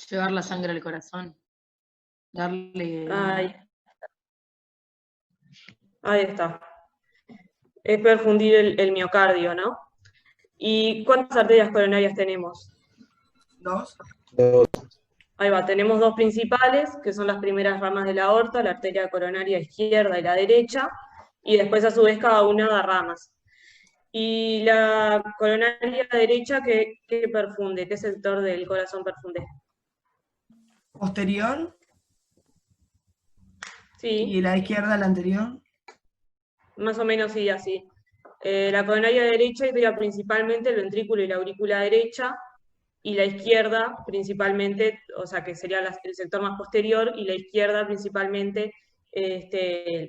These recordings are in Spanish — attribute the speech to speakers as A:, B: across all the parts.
A: Llevar la sangre al corazón. Darle...
B: Ahí está. Es perfundir el miocardio, ¿no? ¿Y cuántas arterias coronarias tenemos?
C: Dos.
B: Ahí va, tenemos dos principales, que son las primeras ramas de la aorta, la arteria coronaria izquierda y la derecha, y después a su vez cada una da ramas. Y la coronaria derecha, ¿qué perfunde? ¿Qué sector del corazón perfunde?
C: Posterior.
B: Sí.
C: Y la izquierda, la anterior.
B: Más o menos sí, así. La coronaria derecha irriga principalmente el ventrículo y la aurícula derecha, y la izquierda principalmente, o sea que sería el sector más posterior, y la izquierda principalmente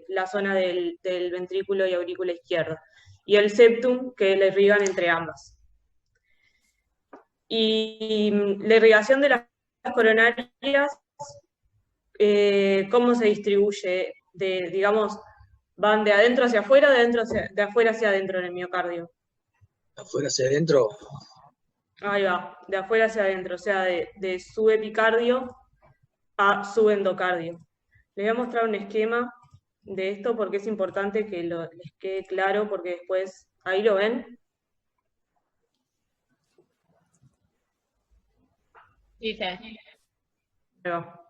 B: la zona del ventrículo y aurícula izquierda. Y el septum, que la irrigan entre ambas. Y la irrigación de las coronarias, ¿cómo se distribuye? Digamos, ¿van de adentro hacia afuera o de afuera hacia adentro en el miocardio?
D: ¿De afuera hacia adentro?
B: Ahí va, de afuera hacia adentro, o sea, de subepicardio a subendocardio. Les voy a mostrar un esquema de esto porque es importante que les quede claro, porque después, ¿ahí lo ven?
A: Sí, sí.
B: Ahí va.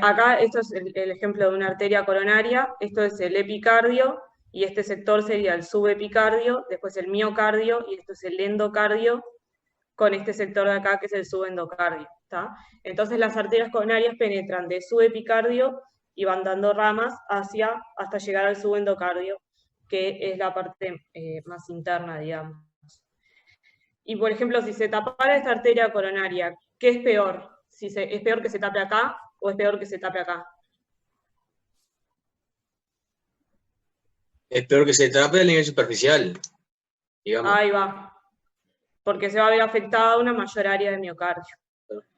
B: Acá, esto es el ejemplo de una arteria coronaria, esto es el epicardio, y este sector sería el subepicardio, después el miocardio, y esto es el endocardio, con este sector de acá que es el subendocardio, ¿está? Entonces las arterias coronarias penetran de subepicardio y van dando ramas hasta llegar al subendocardio, que es la parte más interna, digamos. Y por ejemplo, si se tapara esta arteria coronaria, ¿qué es peor? ¿Es peor que se tape acá o es peor que se tape acá?
D: Es peor que se tape a nivel superficial, digamos.
B: Ahí va. Porque se va a ver afectada una mayor área de miocardio.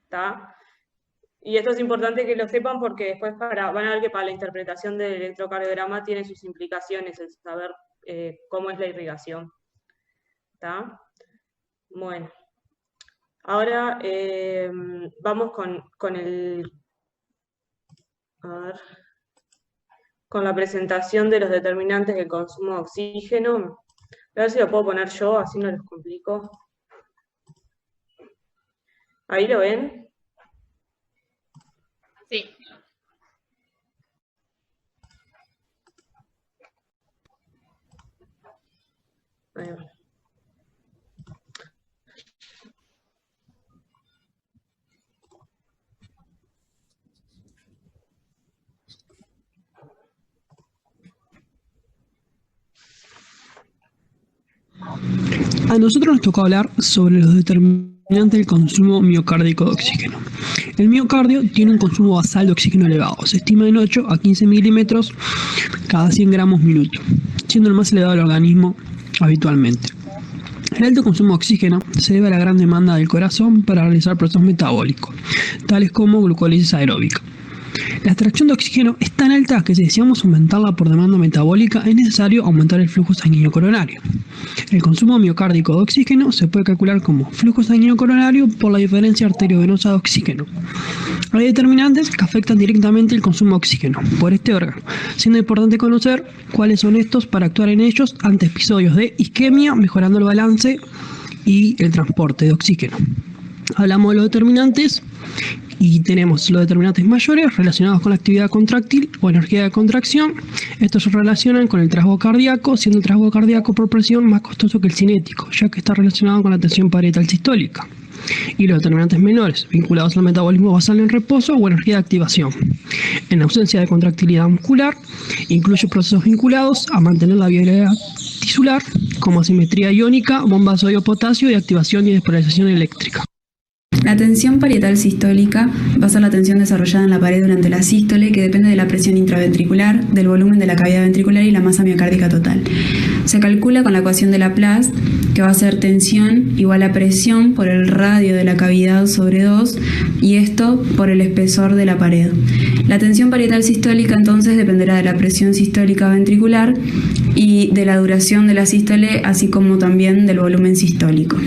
B: ¿Está? Y esto es importante que lo sepan porque después van a ver que para la interpretación del electrocardiograma tiene sus implicaciones el saber cómo es la irrigación. ¿Está? Bueno. Ahora vamos con la presentación de los determinantes del consumo de oxígeno. A ver si lo puedo poner yo, así no les complico. ¿Ahí lo ven?
A: Sí.
B: Ahí va.
E: A nosotros nos tocó hablar sobre los determinantes del consumo miocárdico de oxígeno. El miocardio tiene un consumo basal de oxígeno elevado, se estima en 8 a 15 milímetros cada 100 gramos minuto, siendo el más elevado del organismo habitualmente. El alto consumo de oxígeno se debe a la gran demanda del corazón para realizar procesos metabólicos, tales como glucólisis aeróbica. La extracción de oxígeno es tan alta que si deseamos aumentarla por demanda metabólica es necesario aumentar el flujo sanguíneo coronario. El consumo miocárdico de oxígeno se puede calcular como flujo sanguíneo coronario por la diferencia arteriovenosa de oxígeno. Hay determinantes que afectan directamente el consumo de oxígeno por este órgano, siendo importante conocer cuáles son estos para actuar en ellos ante episodios de isquemia, mejorando el balance y el transporte de oxígeno. Hablamos de los determinantes y tenemos los determinantes mayores relacionados con la actividad contráctil o energía de contracción. Estos se relacionan con el trasgo cardíaco, siendo el trasgo cardíaco por presión más costoso que el cinético, ya que está relacionado con la tensión parietal sistólica. Y los determinantes menores, vinculados al metabolismo basal en reposo o energía de activación. En ausencia de contractilidad muscular, incluye procesos vinculados a mantener la viabilidad tisular, como asimetría iónica, bomba de sodio-potasio y activación y despolarización eléctrica.
F: La tensión parietal sistólica va a ser la tensión desarrollada en la pared durante la sístole, que depende de la presión intraventricular, del volumen de la cavidad ventricular y la masa miocárdica total. Se calcula con la ecuación de Laplace, que va a ser tensión igual a presión por el radio de la cavidad sobre 2, y esto por el espesor de la pared. La tensión parietal sistólica entonces dependerá de la presión sistólica ventricular y de la duración de la sístole, así como también del volumen sistólico.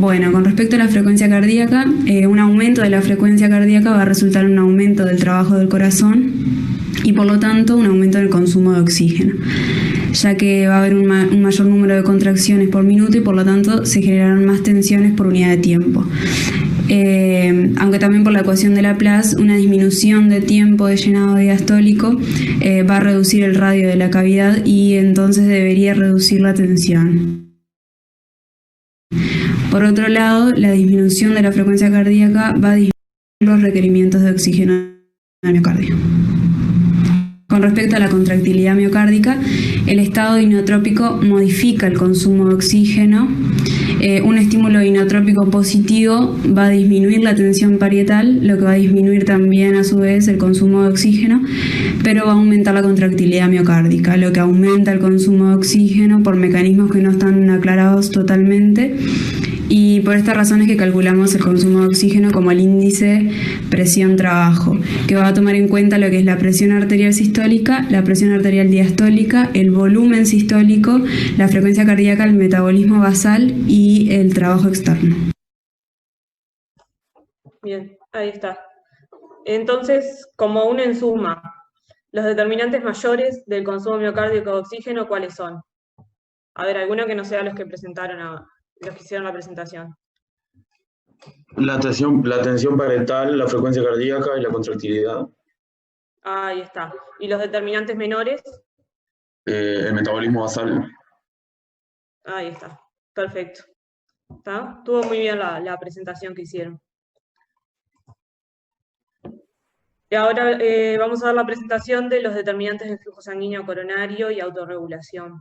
F: Bueno, con respecto a la frecuencia cardíaca, un aumento de la frecuencia cardíaca va a resultar en un aumento del trabajo del corazón y por lo tanto un aumento del consumo de oxígeno, ya que va a haber un mayor número de contracciones por minuto y por lo tanto se generarán más tensiones por unidad de tiempo. Aunque también por la ecuación de Laplace, una disminución de tiempo de llenado diastólico va a reducir el radio de la cavidad y entonces debería reducir la tensión. Por otro lado, la disminución de la frecuencia cardíaca va a disminuir los requerimientos de oxígeno en el miocardio. Con respecto a la contractilidad miocárdica, el estado inotrópico modifica el consumo de oxígeno. Un estímulo inotrópico positivo va a disminuir la tensión parietal, lo que va a disminuir también a su vez el consumo de oxígeno, pero va a aumentar la contractilidad miocárdica, lo que aumenta el consumo de oxígeno por mecanismos que no están aclarados totalmente. Y por esta razón es que calculamos el consumo de oxígeno como el índice presión-trabajo, que va a tomar en cuenta lo que es la presión arterial sistólica, la presión arterial diastólica, el volumen sistólico, la frecuencia cardíaca, el metabolismo basal y el trabajo externo.
B: Bien, ahí está. Entonces, como uno en suma, los determinantes mayores del consumo miocárdico de oxígeno, ¿cuáles son? A ver, alguno que no sea los que presentaron los que hicieron la presentación.
G: La tensión parietal, la frecuencia cardíaca y la contractilidad.
B: Ahí está. ¿Y los determinantes menores?
G: El metabolismo basal.
B: Ahí está. Perfecto. ¿Está? Estuvo muy bien la presentación que hicieron. Y ahora vamos a ver la presentación de los determinantes del flujo sanguíneo coronario y autorregulación.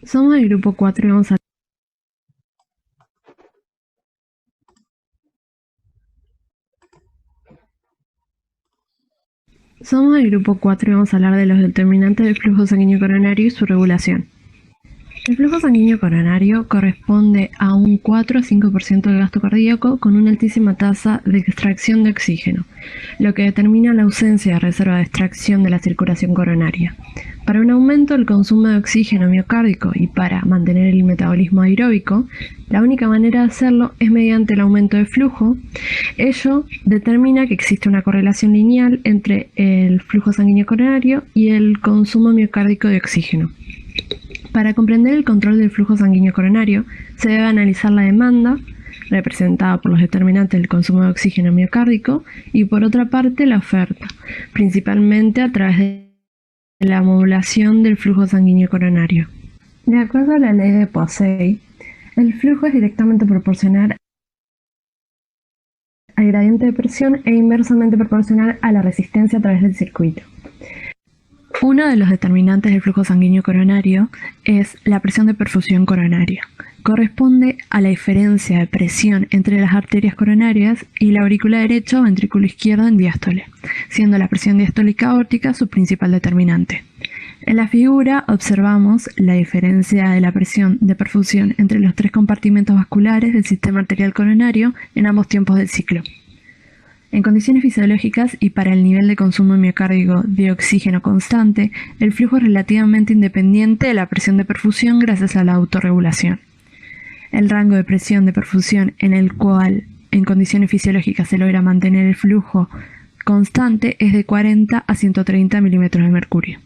H: Somos del grupo 4 y vamos a... Somos del grupo 4 y vamos a hablar de los determinantes del flujo sanguíneo coronario y su regulación. El flujo sanguíneo coronario corresponde a un 4 a 5% del gasto cardíaco con una altísima tasa de extracción de oxígeno, lo que determina la ausencia de reserva de extracción de la circulación coronaria. Para un aumento del consumo de oxígeno miocárdico y para mantener el metabolismo aeróbico, la única manera de hacerlo es mediante el aumento de flujo. Ello determina que existe una correlación lineal entre el flujo sanguíneo coronario y el consumo miocárdico de oxígeno. Para comprender el control del flujo sanguíneo coronario, se debe analizar la demanda, representada por los determinantes del consumo de oxígeno miocárdico, y por otra parte la oferta, principalmente a través de la modulación del flujo sanguíneo coronario. De acuerdo a la ley de Poiseuille, el flujo es directamente proporcional al gradiente de presión e inversamente proporcional a la resistencia a través del circuito. Uno de los determinantes del flujo sanguíneo coronario es la presión de perfusión coronaria. Corresponde a la diferencia de presión entre las arterias coronarias y la aurícula derecha o ventrículo izquierdo en diástole, siendo la presión diastólica aórtica su principal determinante. En la figura observamos la diferencia de la presión de perfusión entre los tres compartimentos vasculares del sistema arterial coronario en ambos tiempos del ciclo. En condiciones fisiológicas y para el nivel de consumo miocárdico de oxígeno constante, el flujo es relativamente independiente de la presión de perfusión gracias a la autorregulación. El rango de presión de perfusión en el cual en condiciones fisiológicas se logra mantener el flujo constante es de 40 a 130 milímetros de mercurio.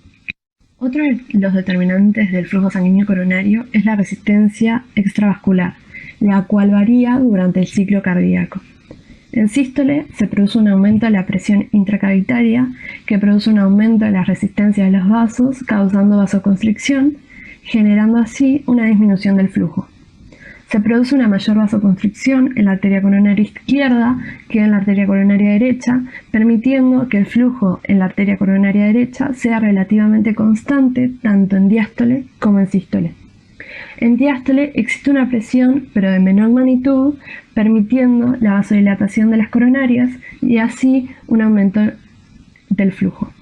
H: Otro de los determinantes del flujo sanguíneo coronario es la resistencia extravascular, la cual varía durante el ciclo cardíaco. En sístole se produce un aumento de la presión intracavitaria que produce un aumento de la resistencia de los vasos, causando vasoconstricción, generando así una disminución del flujo. Se produce una mayor vasoconstricción en la arteria coronaria izquierda que en la arteria coronaria derecha, permitiendo que el flujo en la arteria coronaria derecha sea relativamente constante tanto en diástole como en sístole. En diástole existe una presión, pero de menor magnitud, permitiendo la vasodilatación de las coronarias y así un aumento del flujo.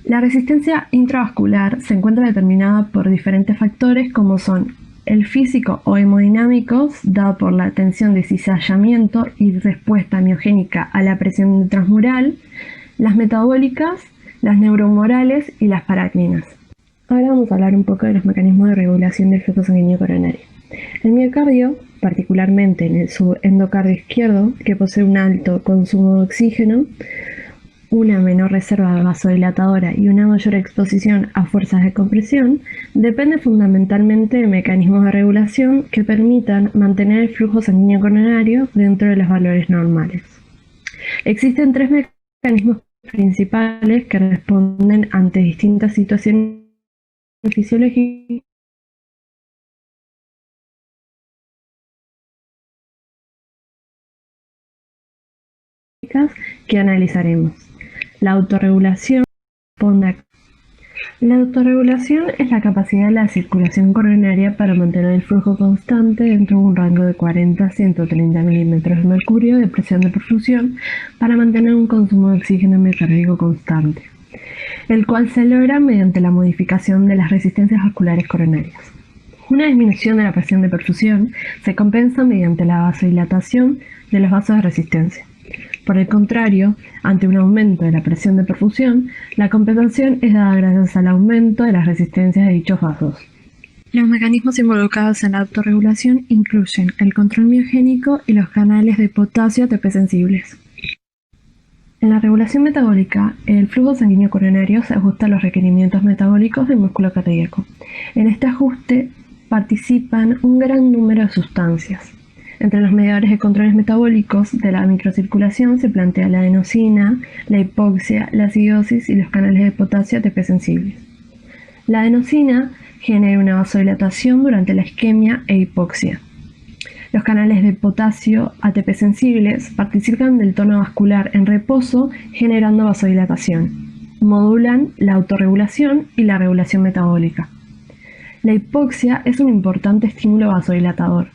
H: La resistencia intravascular se encuentra determinada por diferentes factores como son el físico o hemodinámicos, dado por la tensión de cizallamiento y respuesta miogénica a la presión transmural, las metabólicas, las neurohumorales y las parácninas. Ahora vamos a hablar un poco de los mecanismos de regulación del flujo sanguíneo coronario. El miocardio, particularmente en el subendocardio izquierdo, que posee un alto consumo de oxígeno, una menor reserva vasodilatadora y una mayor exposición a fuerzas de compresión, depende fundamentalmente de mecanismos de regulación que permitan mantener el flujo sanguíneo coronario dentro de los valores normales. Existen tres mecanismos principales que responden ante distintas situaciones fisiológicas que analizaremos. La autorregulación responde a... La autorregulación es la capacidad de la circulación coronaria para mantener el flujo constante dentro de un rango de 40 a 130 milímetros de mercurio de presión de perfusión para mantener un consumo de oxígeno miocárdico constante, el cual se logra mediante la modificación de las resistencias vasculares coronarias. Una disminución de la presión de perfusión se compensa mediante la vasodilatación de los vasos de resistencia. Por el contrario, ante un aumento de la presión de perfusión, la compensación es dada gracias al aumento de las resistencias de dichos vasos. Los mecanismos involucrados en la autorregulación incluyen el control miogénico y los canales de potasio ATP sensibles. En la regulación metabólica, el flujo sanguíneo coronario se ajusta a los requerimientos metabólicos del músculo cardíaco. En este ajuste participan un gran número de sustancias. Entre los mediadores de controles metabólicos de la microcirculación se plantea la adenosina, la hipoxia, la acidosis y los canales de potasio ATP sensibles. La adenosina genera una vasodilatación durante la isquemia e hipoxia. Los canales de potasio ATP sensibles participan del tono vascular en reposo generando vasodilatación. Modulan la autorregulación y la regulación metabólica. La hipoxia es un importante estímulo vasodilatador.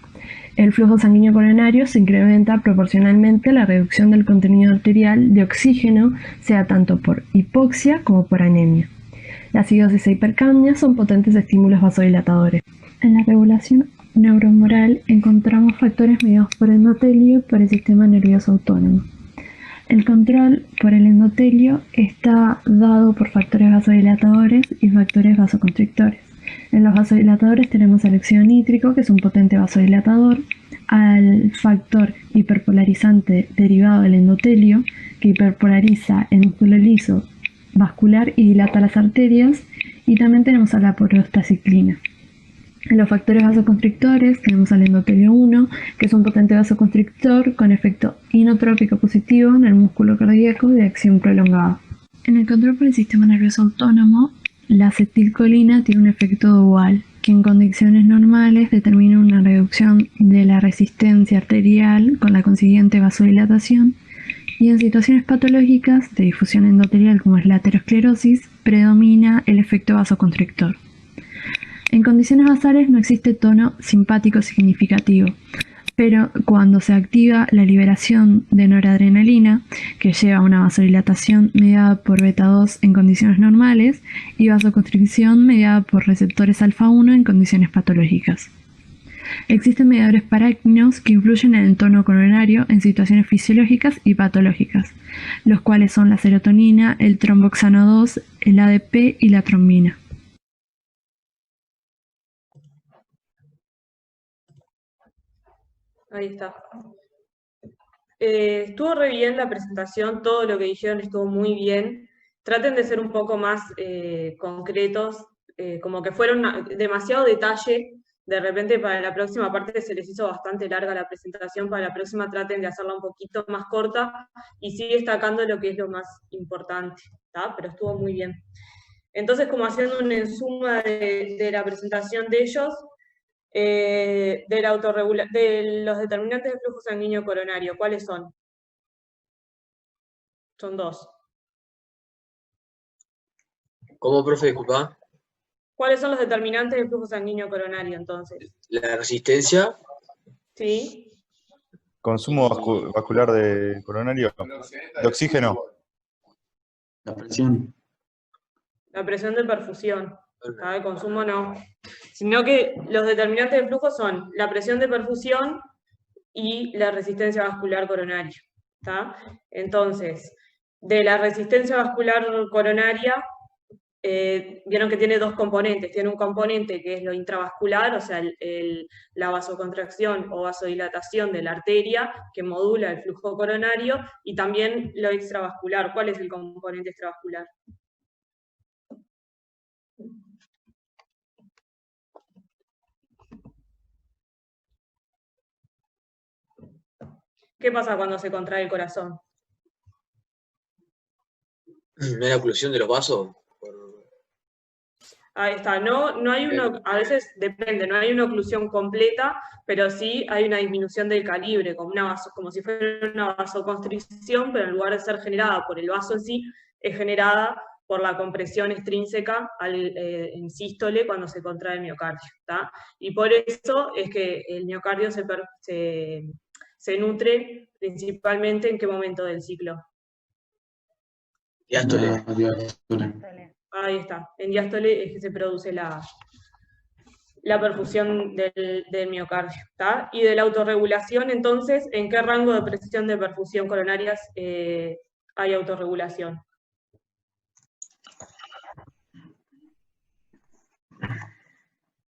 H: El flujo sanguíneo coronario se incrementa proporcionalmente a la reducción del contenido arterial de oxígeno, sea tanto por hipoxia como por anemia. La acidosis e hipercapnia son potentes estímulos vasodilatadores. En la regulación neurohumoral encontramos factores mediados por endotelio y por el sistema nervioso autónomo. El control por el endotelio está dado por factores vasodilatadores y factores vasoconstrictores. En los vasodilatadores tenemos al óxido nítrico, que es un potente vasodilatador, al factor hiperpolarizante derivado del endotelio, que hiperpolariza el músculo liso vascular y dilata las arterias, y también tenemos a la prostaciclina. En los factores vasoconstrictores tenemos al endotelio 1, que es un potente vasoconstrictor con efecto inotrópico positivo en el músculo cardíaco de acción prolongada. En el control por el sistema nervioso autónomo, la acetilcolina tiene un efecto dual, que en condiciones normales determina una reducción de la resistencia arterial con la consiguiente vasodilatación, y en situaciones patológicas de difusión endotelial como es la aterosclerosis, predomina el efecto vasoconstrictor. En condiciones basales no existe tono simpático significativo, pero cuando se activa la liberación de noradrenalina, que lleva a una vasodilatación mediada por beta-2 en condiciones normales y vasoconstricción mediada por receptores alfa-1 en condiciones patológicas. Existen mediadores parácninos que influyen en el tono coronario en situaciones fisiológicas y patológicas, los cuales son la serotonina, el tromboxano 2, el ADP y la trombina.
B: Ahí está. Estuvo re bien la presentación, todo lo que dijeron estuvo muy bien. Traten de ser un poco más concretos, como que fueron demasiado detalle. De repente para la próxima parte se les hizo bastante larga la presentación, para la próxima traten de hacerla un poquito más corta y sigue destacando lo que es lo más importante, ¿tá? Pero estuvo muy bien. Entonces, como haciendo una ensuma de la presentación de ellos, de los determinantes del flujo sanguíneo coronario, ¿cuáles son? Son dos.
D: ¿Cómo, profe? Disculpa.
B: ¿Cuáles son los determinantes del flujo sanguíneo coronario, entonces?
D: La resistencia.
B: ¿Sí?
I: Consumo vascular de coronario, de oxígeno.
G: La presión.
B: La presión de perfusión. El consumo no. Sino que los determinantes del flujo son la presión de perfusión y la resistencia vascular coronaria. ¿Tá? Entonces, de la resistencia vascular coronaria, vieron que tiene dos componentes. Tiene un componente que es lo intravascular, o sea, la vasocontracción o vasodilatación de la arteria, que modula el flujo coronario, y también lo extravascular. ¿Cuál es el componente extravascular? ¿Qué pasa cuando se contrae el corazón?
D: ¿No es la oclusión de los vasos?
B: Ahí está, no hay a veces depende, no hay una oclusión completa, pero sí hay una disminución del calibre, como si fuera una vasoconstricción, pero en lugar de ser generada por el vaso en sí, es generada por la compresión extrínseca en sístole cuando se contrae el miocardio. ¿Tá? Y por eso es que el miocardio se nutre principalmente ¿en qué momento del ciclo?
D: Diástole.
B: Ahí está, en diástole es que se produce la perfusión del miocardio. ¿Tá? Y de la autorregulación, entonces, ¿en qué rango de presión de perfusión coronarias hay autorregulación?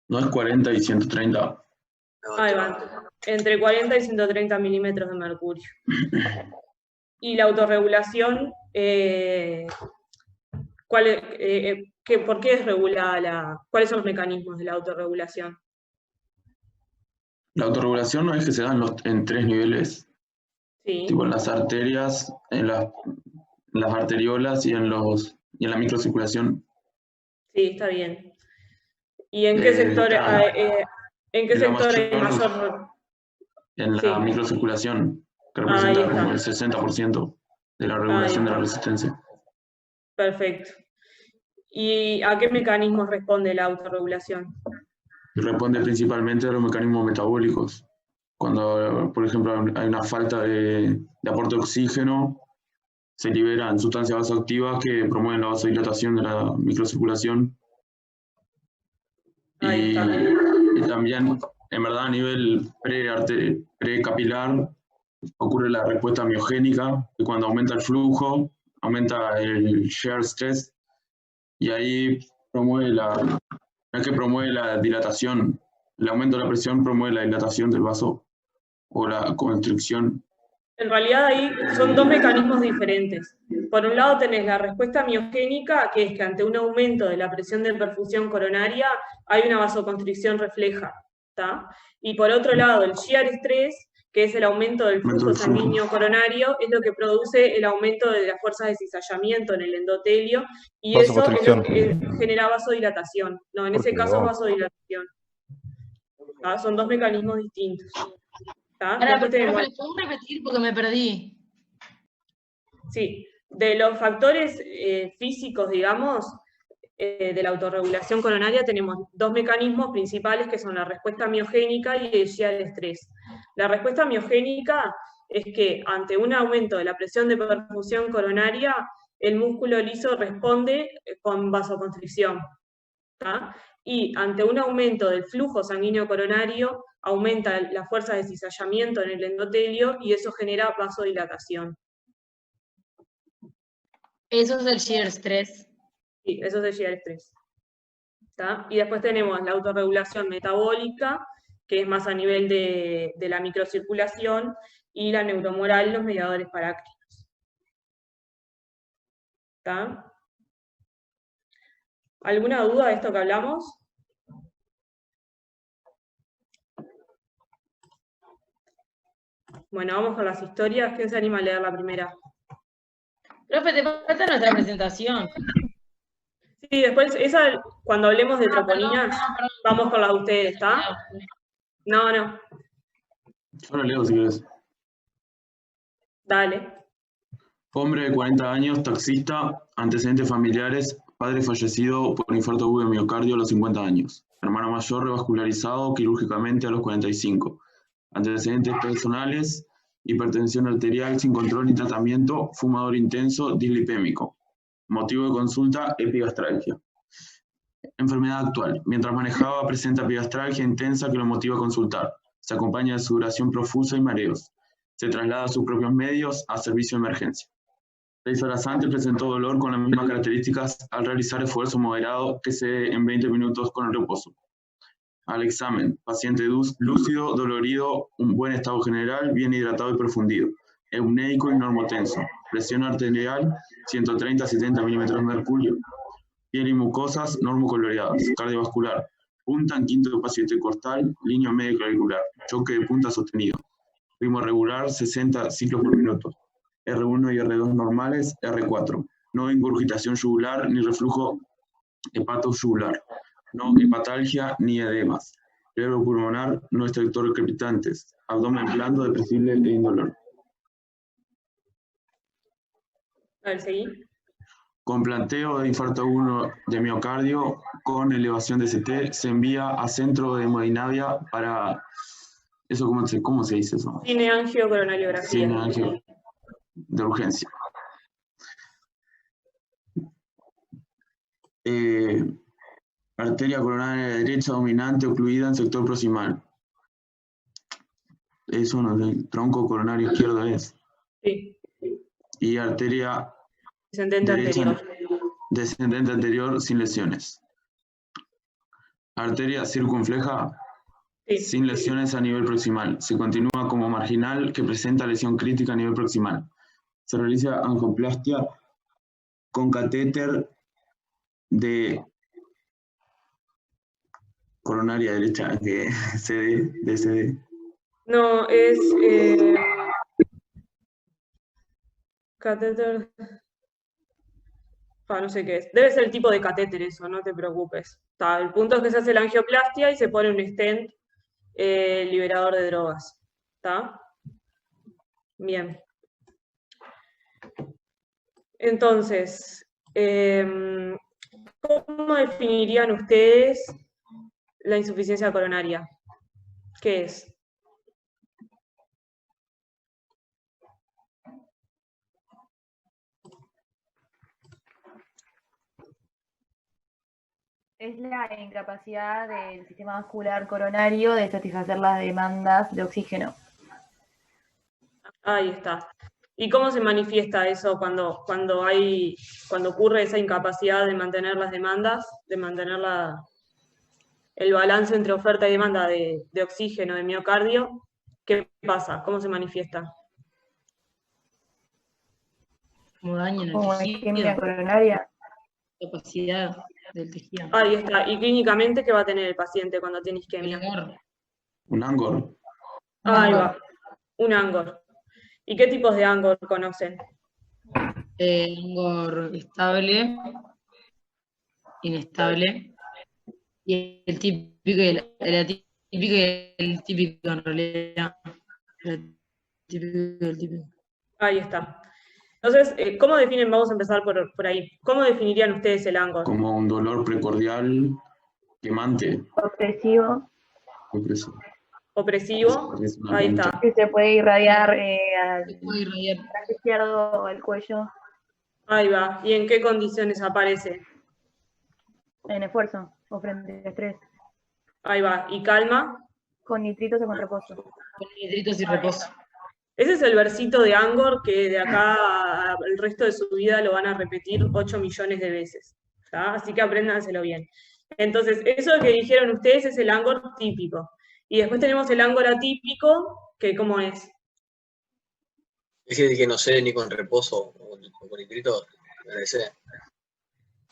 G: No es 40 y 130.
B: Ahí va, entre 40 y 130 milímetros de mercurio. Y la autorregulación, ¿por qué es regulada cuáles son los mecanismos de la autorregulación?
G: La autorregulación no es que se da en 3 niveles,
B: Sí.
G: tipo en las arterias, en las arteriolas y en la microcirculación.
B: Sí, está bien. ¿Y en qué sector hay mayor?
G: En la
B: Sí.
G: microcirculación, que
B: Ahí
G: representa
B: está.
G: como el 60% de la regulación de la resistencia.
B: Perfecto. ¿Y a qué mecanismos responde la autorregulación?
G: Y responde principalmente a los mecanismos metabólicos. Cuando, por ejemplo, hay una falta de aporte de oxígeno, se liberan sustancias vasoactivas que promueven la vasodilatación de la microcirculación.
B: Ahí
G: Y
B: está.
G: también, en verdad, a nivel precapilar, ocurre la respuesta miogénica, que cuando aumenta el flujo, aumenta el shear stress, y ahí promueve la dilatación. El aumento de la presión promueve la dilatación del vaso o la constricción.
B: En realidad ahí son dos mecanismos diferentes. Por un lado tenés la respuesta miogénica, que es que ante un aumento de la presión de perfusión coronaria hay una vasoconstricción refleja. ¿Tá? Y por otro lado, el shear stress, que es el aumento del flujo sanguíneo coronario, es lo que produce el aumento de las fuerzas de cizallamiento en el endotelio, y eso es lo que genera vasodilatación. No, en ese caso es vasodilatación. ¿Tá? Son dos mecanismos distintos. ¿Tá?
A: Ahora, ¿puedo repetir porque me perdí?
B: Sí, de los factores físicos, digamos, de la autorregulación coronaria tenemos dos mecanismos principales que son la respuesta miogénica y el shear stress. La respuesta miogénica es que ante un aumento de la presión de perfusión coronaria, el músculo liso responde con vasoconstricción. ¿Tá? Y ante un aumento del flujo sanguíneo coronario, aumenta la fuerza de cizallamiento en el endotelio y eso genera vasodilatación.
A: Eso es el shear stress.
B: Sí, eso es el shear stress. ¿Tá? Y después tenemos la autorregulación metabólica, que es más a nivel de la microcirculación, y la neuromoral, los mediadores parácrinos. ¿Tá? ¿Alguna duda de esto que hablamos? Bueno, vamos con las historias. ¿Quién se anima a leer la primera?
A: Profe, te falta nuestra presentación.
B: Sí, después, cuando hablemos de troponinas,
A: perdón.
B: vamos con las de ustedes, ¿está? No.
G: Yo lo leo si querés.
B: Dale.
G: Hombre de 40 años, taxista, antecedentes familiares, padre fallecido por infarto agudo de miocardio a los 50 años. Hermano mayor revascularizado quirúrgicamente a los 45. Antecedentes personales, hipertensión arterial sin control ni tratamiento, fumador intenso, dislipémico. Motivo de consulta, epigastralgia. Enfermedad actual. Mientras manejaba presenta epigastralgia intensa que lo motiva a consultar. Se acompaña de sudoración profusa y mareos. Se traslada a sus propios medios a servicio de emergencia. 6 horas antes presentó dolor con las mismas características al realizar esfuerzo moderado que cede en 20 minutos con el reposo. Al examen. Paciente lúcido, dolorido, un buen estado general, bien hidratado y profundido. Euneico y normotenso. Presión arterial 130-70 milímetros de mercurio. Piel y mucosas normocoloreadas. Cardiovascular. Punta en quinto paciente costal, línea media clavicular. Choque de punta sostenido. Ritmo regular 60 ciclos por minuto. R1 y R2 normales, R4. No ingurgitación yugular ni reflujo hepatoyugular. No hepatalgia ni edemas. Cerebro pulmonar, no estertor crepitantes. Abdomen blando, depresible e indolor.
B: A ver, seguí.
G: Con planteo de infarto agudo de miocardio, con elevación de CT, se envía a centro de hemodinamia para... ¿Eso cómo se dice eso?
B: Cineangiocoronariografía.
G: Cineangio de urgencia. Arteria coronaria derecha dominante ocluida en sector proximal. Eso no, el tronco coronario izquierdo es.
B: Sí.
G: Y arteria
B: Descendente
G: derecha
B: anterior.
G: descendente anterior sin lesiones. Arteria circunfleja
B: Sí.
G: sin lesiones a nivel proximal. Se continúa como marginal que presenta lesión crítica a nivel proximal. Se realiza angioplastia con catéter de coronaria derecha, que DCD.
B: No, es catéter. No sé qué es. Debe ser el tipo de catéter eso, no te preocupes. El punto es que se hace la angioplastia y se pone un stent liberador de drogas. ¿Está? Bien. Entonces, ¿cómo definirían ustedes la insuficiencia coronaria? ¿Qué es?
J: Es la incapacidad del sistema vascular coronario de satisfacer las demandas de oxígeno.
B: Ahí está. ¿Y cómo se manifiesta eso cuando ocurre esa incapacidad de mantener las demandas, de mantener el balance entre oferta y demanda de oxígeno, de miocardio? ¿Qué pasa? ¿Cómo se manifiesta?
A: Como daño en el
J: Como
A: tejido,
J: isquemia coronaria.
A: capacidad del tejido.
B: Ahí está. ¿Y clínicamente qué va a tener el paciente cuando tiene isquemia?
G: Un Angor.
B: Ahí va. Un Angor. ¿Y qué tipos de Angor conocen?
A: Angor estable, inestable, y el típico y el típico en realidad. El típico y el típico.
B: Ahí está. Entonces, ¿cómo definen? Vamos a empezar por ahí. ¿Cómo definirían ustedes el Angor?
G: Como un dolor precordial quemante.
J: Opresivo.
B: Opresivo. Ahí está.
J: Que se puede irradiar al brazo izquierdo o al cuello.
B: Ahí va. ¿Y en qué condiciones aparece?
J: En esfuerzo o frente al estrés.
B: Ahí va. ¿Y calma?
J: Con nitritos o con reposo.
A: Con nitritos y reposo.
B: Ese es el versito de Angor que de acá al resto de su vida lo van a repetir 8 millones de veces. ¿Tá? Así que apréndanselo bien. Entonces, eso que dijeron ustedes es el Angor típico. Y después tenemos el Angor atípico, que ¿cómo es?
D: Es el que no sé ni con reposo o con nitrito, parece.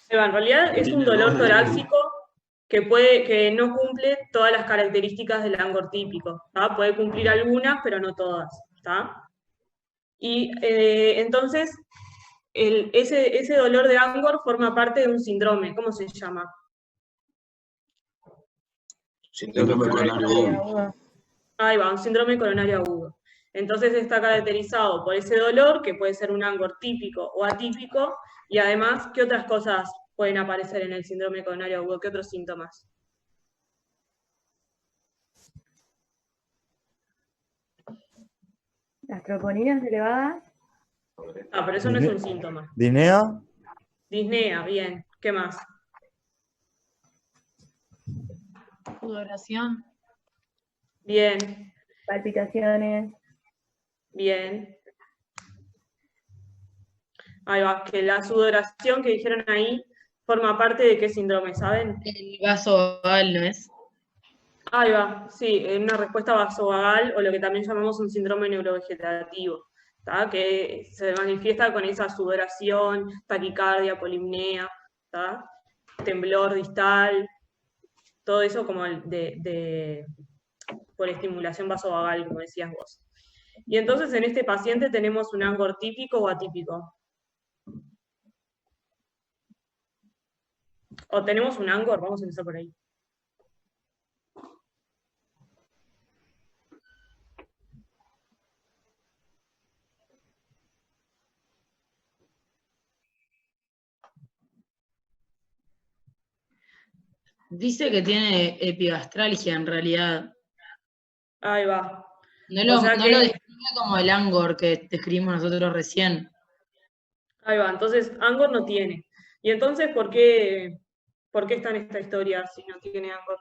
B: En realidad es un dolor torácico que no cumple todas las características del Angor típico. ¿Tá? Puede cumplir algunas, pero no todas. ¿Tá? Y entonces, ese dolor de Angor forma parte de un síndrome. ¿Cómo se llama?
G: Síndrome coronario agudo.
B: Ahí va, un síndrome coronario agudo. Entonces está caracterizado por ese dolor, que puede ser un Angor típico o atípico, y además, ¿qué otras cosas pueden aparecer en el síndrome coronario agudo? ¿Qué otros síntomas?
J: Las troponinas elevadas.
B: Pero eso no es un síntoma.
I: Disnea.
B: Disnea, bien. ¿Qué más?
A: Sudoración.
B: Bien,
J: Palpitaciones.
B: bien. Ahí va, que la sudoración que dijeron ahí forma parte de qué síndrome, ¿saben?
A: El vasovagal, ¿no es?
B: Ahí va, sí, una respuesta vasovagal o lo que también llamamos un síndrome neurovegetativo, ¿tá? Que se manifiesta con esa sudoración, taquicardia, polimnea, ¿tá? Temblor distal, todo eso como por estimulación vasovagal, como decías vos. Y entonces en este paciente tenemos un ANGOR típico o atípico. O tenemos un ANGOR, vamos a empezar por ahí.
A: Dice que tiene epigastralgia en realidad.
B: Ahí va.
A: No
B: O
A: lo,
B: sea
A: no
B: que-
A: lo describe como el ANGOR que describimos nosotros recién.
B: Ahí va, entonces ANGOR no tiene. Y entonces, ¿por qué está en esta historia si no tiene ANGOR?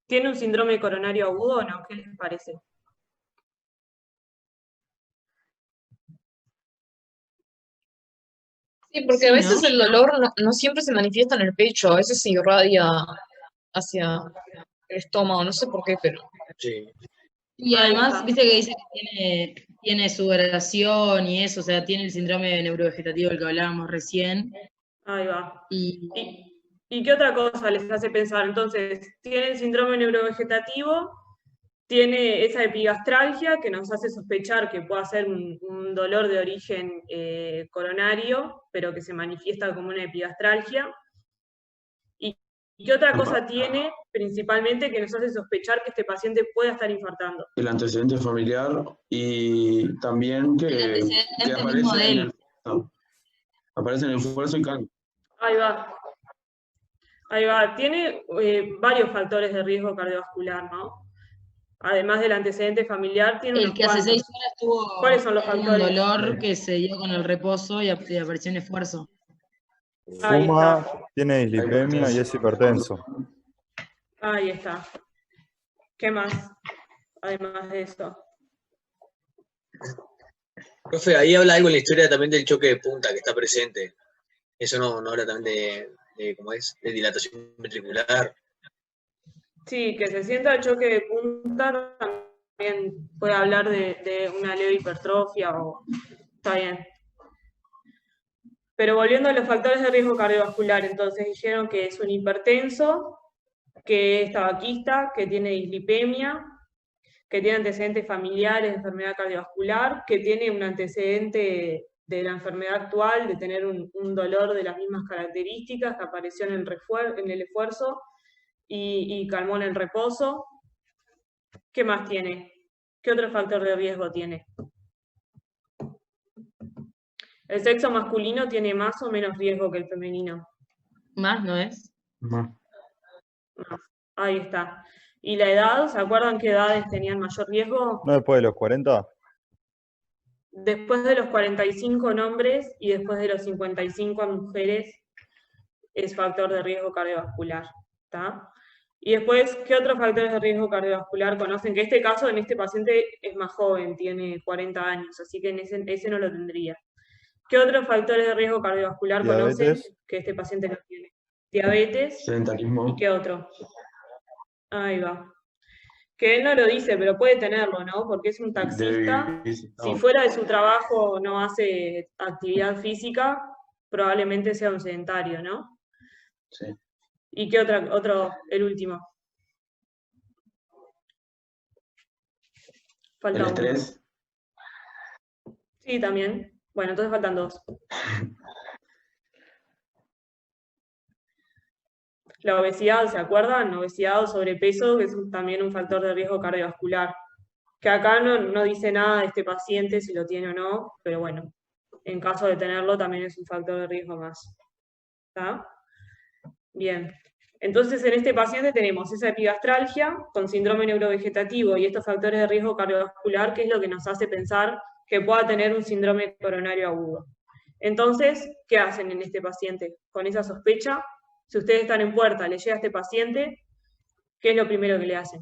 B: ¿Tiene un síndrome coronario agudo o no? ¿Qué les parece?
K: Sí, porque a veces el dolor no siempre se manifiesta en el pecho, a veces se irradia hacia el estómago, no sé por qué, pero...
D: Sí.
A: Y
B: Ahí
A: además,
B: está.
A: viste que dice que tiene sudoración y eso, o sea, tiene el síndrome neurovegetativo del que hablábamos recién.
B: Ahí va.
A: Y
B: ¿Y qué otra cosa les hace pensar? Entonces, tiene el síndrome neurovegetativo, tiene esa epigastralgia que nos hace sospechar que pueda ser un dolor de origen coronario, pero que se manifiesta como una epigastralgia. ¿Y qué otra cosa tiene principalmente que nos hace sospechar que este paciente pueda estar infartando?
G: El antecedente familiar y también que
A: antecedente mismo
G: aparece
A: de
G: en
A: él.
G: aparece en el esfuerzo y cáncer.
B: Ahí va. Ahí va. Tiene varios factores de riesgo cardiovascular, ¿no? Además del antecedente familiar, tiene
A: El
B: unos
A: que hace
B: cuantos.
A: 6 horas tuvo
B: ¿Cuáles son los
A: un
B: factores?
A: dolor que se dio con el reposo y apareció en esfuerzo.
B: Ahí
I: Fuma,
B: está.
I: tiene dislipemia y es hipertenso.
B: Ahí está. ¿Qué más? Además de eso.
D: Profe, ahí habla algo en la historia también del choque de punta que está presente. Eso no habla también de ¿cómo es? De dilatación ventricular.
B: Sí, que se sienta el choque de punta también puede hablar de una leve hipertrofia o está bien. Pero volviendo a los factores de riesgo cardiovascular, entonces dijeron que es un hipertenso, que es tabaquista, que tiene dislipemia, que tiene antecedentes familiares de enfermedad cardiovascular, que tiene un antecedente de la enfermedad actual, de tener un dolor de las mismas características que apareció en el esfuerzo y calmó en el reposo. ¿Qué más tiene? ¿Qué otro factor de riesgo tiene? ¿El sexo masculino tiene más o menos riesgo que el femenino?
A: Más, ¿no es?
B: Más. Ahí está. ¿Y la edad? ¿Se acuerdan qué edades tenían mayor riesgo?
I: ¿No después de los 40?
B: Después de los 45 en hombres y después de los 55 en mujeres es factor de riesgo cardiovascular. ¿Tá? Y después, ¿qué otros factores de riesgo cardiovascular conocen? Que este caso, en este paciente, es más joven, tiene 40 años, así que en ese no lo tendría. ¿Qué otros factores de riesgo cardiovascular conocen
I: Diabetes.
B: que este paciente no tiene? Diabetes.
G: Sedentarismo.
B: ¿Y qué otro? Ahí va. Que él no lo dice, pero puede tenerlo, ¿no? Porque es un taxista. Si fuera de su trabajo no hace actividad física, probablemente sea un sedentario, ¿no?
G: Sí.
B: ¿Y qué otro, el último? Falta
G: El
B: uno.
G: estrés.
B: Sí, también. Bueno, entonces faltan dos. La obesidad, ¿se acuerdan? Obesidad o sobrepeso, que es también un factor de riesgo cardiovascular. Que acá no dice nada de este paciente, si lo tiene o no, pero bueno, en caso de tenerlo también es un factor de riesgo más. ¿Está? Bien. Entonces, en este paciente tenemos esa epigastralgia con síndrome neurovegetativo y estos factores de riesgo cardiovascular, que es lo que nos hace pensar que pueda tener un síndrome coronario agudo. Entonces, ¿qué hacen en este paciente? Con esa sospecha, Si ustedes están en puerta, le llega a este paciente, ¿qué es lo primero que le hacen?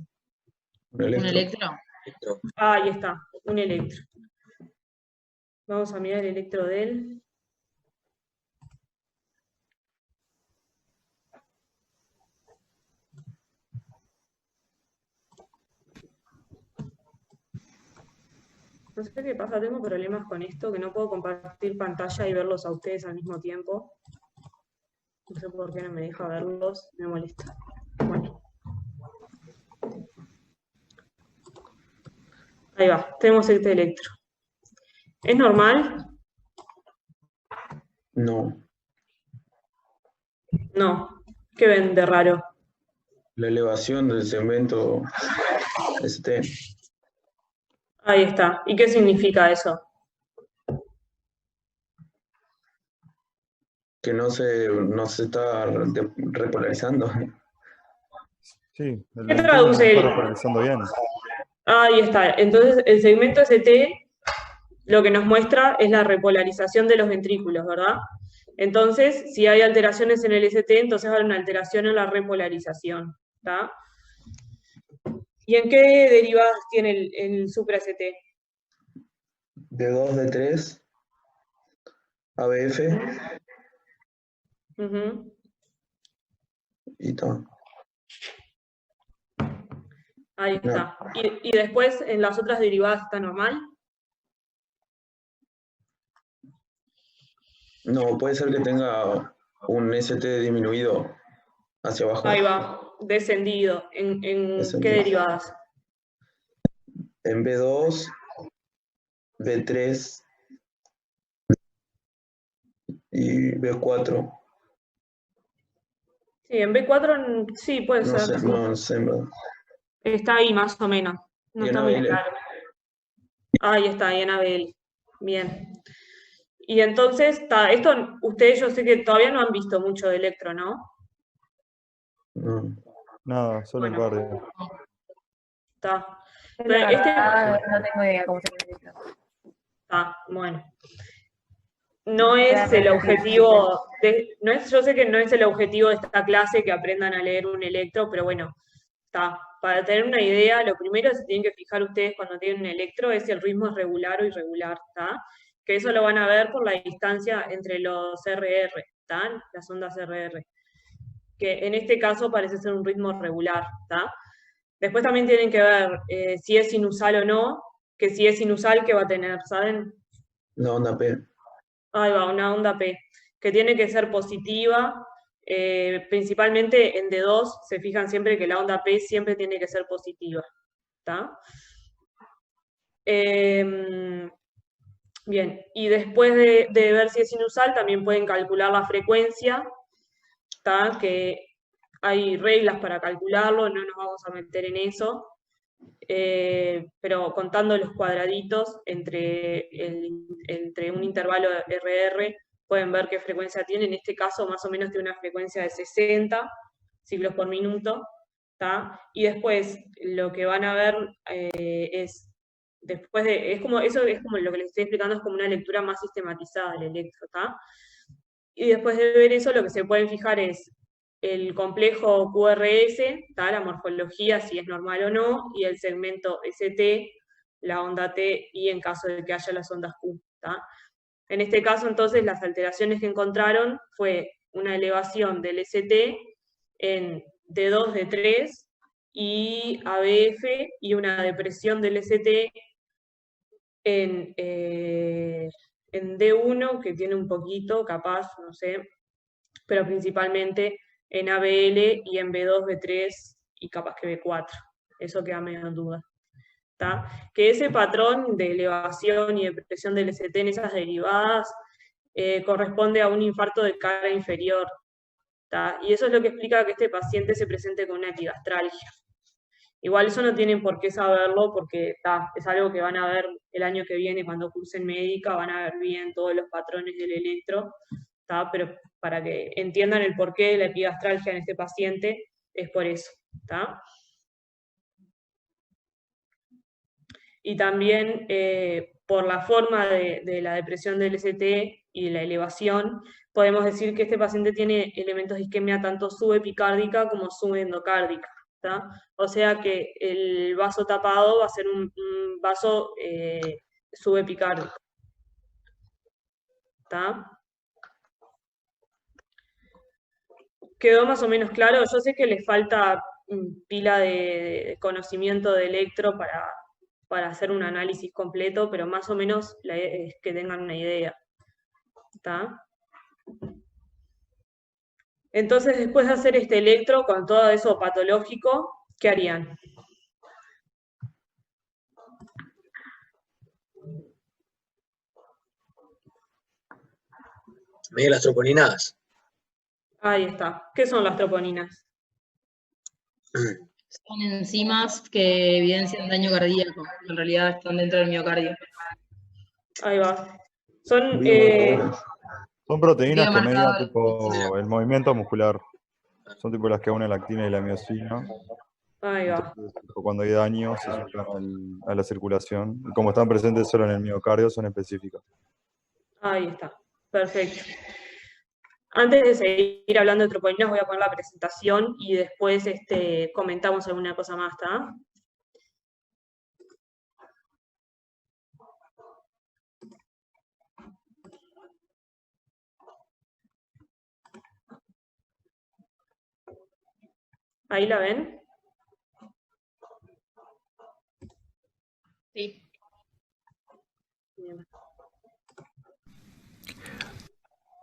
G: Un
A: ¿Un
G: electro.
A: electro?
B: Ah, ahí está, un electro. Vamos a mirar el electro de él. No sé qué pasa, tengo problemas con esto, que no puedo compartir pantalla y verlos a ustedes al mismo tiempo. No sé por qué no me deja verlos, me molesta. Bueno. Ahí va, tenemos este electro. ¿Es normal?
G: No.
B: No. ¿Qué ven de raro?
G: La elevación del segmento ST.
B: Ahí está. ¿Y qué significa eso?
G: Que no se está repolarizando.
I: Sí, el
B: ¿Qué
I: ventrículo
B: traduce
I: está
B: él?
I: repolarizando bien.
B: Ahí está. Entonces, el segmento ST lo que nos muestra es la repolarización de los ventrículos, ¿verdad? Entonces, si hay alteraciones en el ST, entonces va a haber una alteración en la repolarización, ¿está? ¿Y en qué derivadas tiene el supra-ST?
G: D2, D3, ABF
B: Ujú.
G: y tal.
B: Ahí
G: No.
B: está. ¿Y después en las otras derivadas está normal?
G: No, puede ser que tenga un ST disminuido hacia abajo.
B: Ahí va, descendido. ¿En qué
G: Descendido.
B: derivadas?
G: En B2, B3 y B4.
B: Sí, en B4 sí puede
G: No
B: ser.
G: sé,
B: Sí.
G: no sé en verdad.
B: Está ahí más o menos. No
G: Y en
B: está muy
G: ABL.
B: claro. Ahí está, ahí en ABL. Bien. Y entonces, esto ustedes yo sé que todavía no han visto mucho de electro, ¿no?
G: No.
I: Nada, solo en
B: Bueno.
I: cardio.
B: Está.
J: Yo
B: Pero
J: la verdad no tengo idea cómo se necesita.
B: bueno. No es el objetivo, yo sé que no es el objetivo de esta clase que aprendan a leer un electro, pero bueno, está. Para tener una idea, lo primero que se tienen que fijar ustedes cuando tienen un electro es si el ritmo es regular o irregular, ¿está? Que eso lo van a ver por la distancia entre los RR, ¿está? Las ondas RR. Que en este caso parece ser un ritmo regular, ¿está? Después también tienen que ver si es sinusal o no, que si es sinusal, ¿qué va a tener? ¿Saben?
G: La onda P.
B: Ahí va, una onda P, que tiene que ser positiva, principalmente en D2, se fijan siempre que la onda P siempre tiene que ser positiva, ¿está? Bien, y después de ver si es sinusal, también pueden calcular la frecuencia, ¿está? Que hay reglas para calcularlo, no nos vamos a meter en eso, pero contando los cuadraditos entre un intervalo RR, pueden ver qué frecuencia tiene. En este caso, más o menos tiene una frecuencia de 60 ciclos por minuto, ¿tá? Y después lo que van a ver es, después de, eso es como lo que les estoy explicando, es como una lectura más sistematizada del electro, ¿tá? Y después de ver eso, lo que se pueden fijar es el complejo QRS, ¿tá? La morfología, si es normal o no, y el segmento ST, la onda T, y en caso de que haya las ondas Q, ¿tá? En este caso, entonces, las alteraciones que encontraron fue una elevación del ST en D2, D3 y ABF, y una depresión del ST en D1, que tiene un poquito, capaz, no sé, pero principalmente en ABL y en B2, B3 y capaz que B4. Eso queda medio en duda. ¿Tá? Que ese patrón de elevación y de presión del ST en esas derivadas corresponde a un infarto de cara inferior. ¿Tá? Y eso es lo que explica que este paciente se presente con una epigastralgia. Igual eso no tienen por qué saberlo porque es algo que van a ver el año que viene cuando cursen médica, van a ver bien todos los patrones del electro, ¿tá? Pero para que entiendan el porqué de la epigastralgia en este paciente, es por eso, ¿tá? Y también por la forma de la depresión del ST y la elevación, podemos decir que este paciente tiene elementos de isquemia tanto subepicárdica como subendocárdica, ¿tá? O sea que el vaso tapado va a ser un vaso subepicárdico, ¿tá? ¿Quedó más o menos claro? Yo sé que les falta pila de conocimiento de electro para hacer un análisis completo, pero más o menos es que tengan una idea, ¿tá? Entonces, después de hacer este electro con todo eso patológico, ¿qué harían?
D: ¿Medir las troponinas?
B: Ahí está. ¿Qué son las troponinas?
A: Son enzimas que evidencian daño cardíaco, en realidad están dentro del miocardio.
B: Ahí va. Son
I: Son proteínas que median
A: Biomarcadores.
I: tipo el movimiento muscular. Son tipo las que unen la actina y la miosina.
B: ahí va.
I: Entonces, cuando hay daño, se suman a la circulación. Y como están presentes solo en el miocardio, son específicas.
B: Ahí está. Perfecto. Antes de seguir hablando de troponinas, voy a poner la presentación y después comentamos alguna cosa más, ¿está? ¿Ahí la ven?
K: Sí.
B: Bien.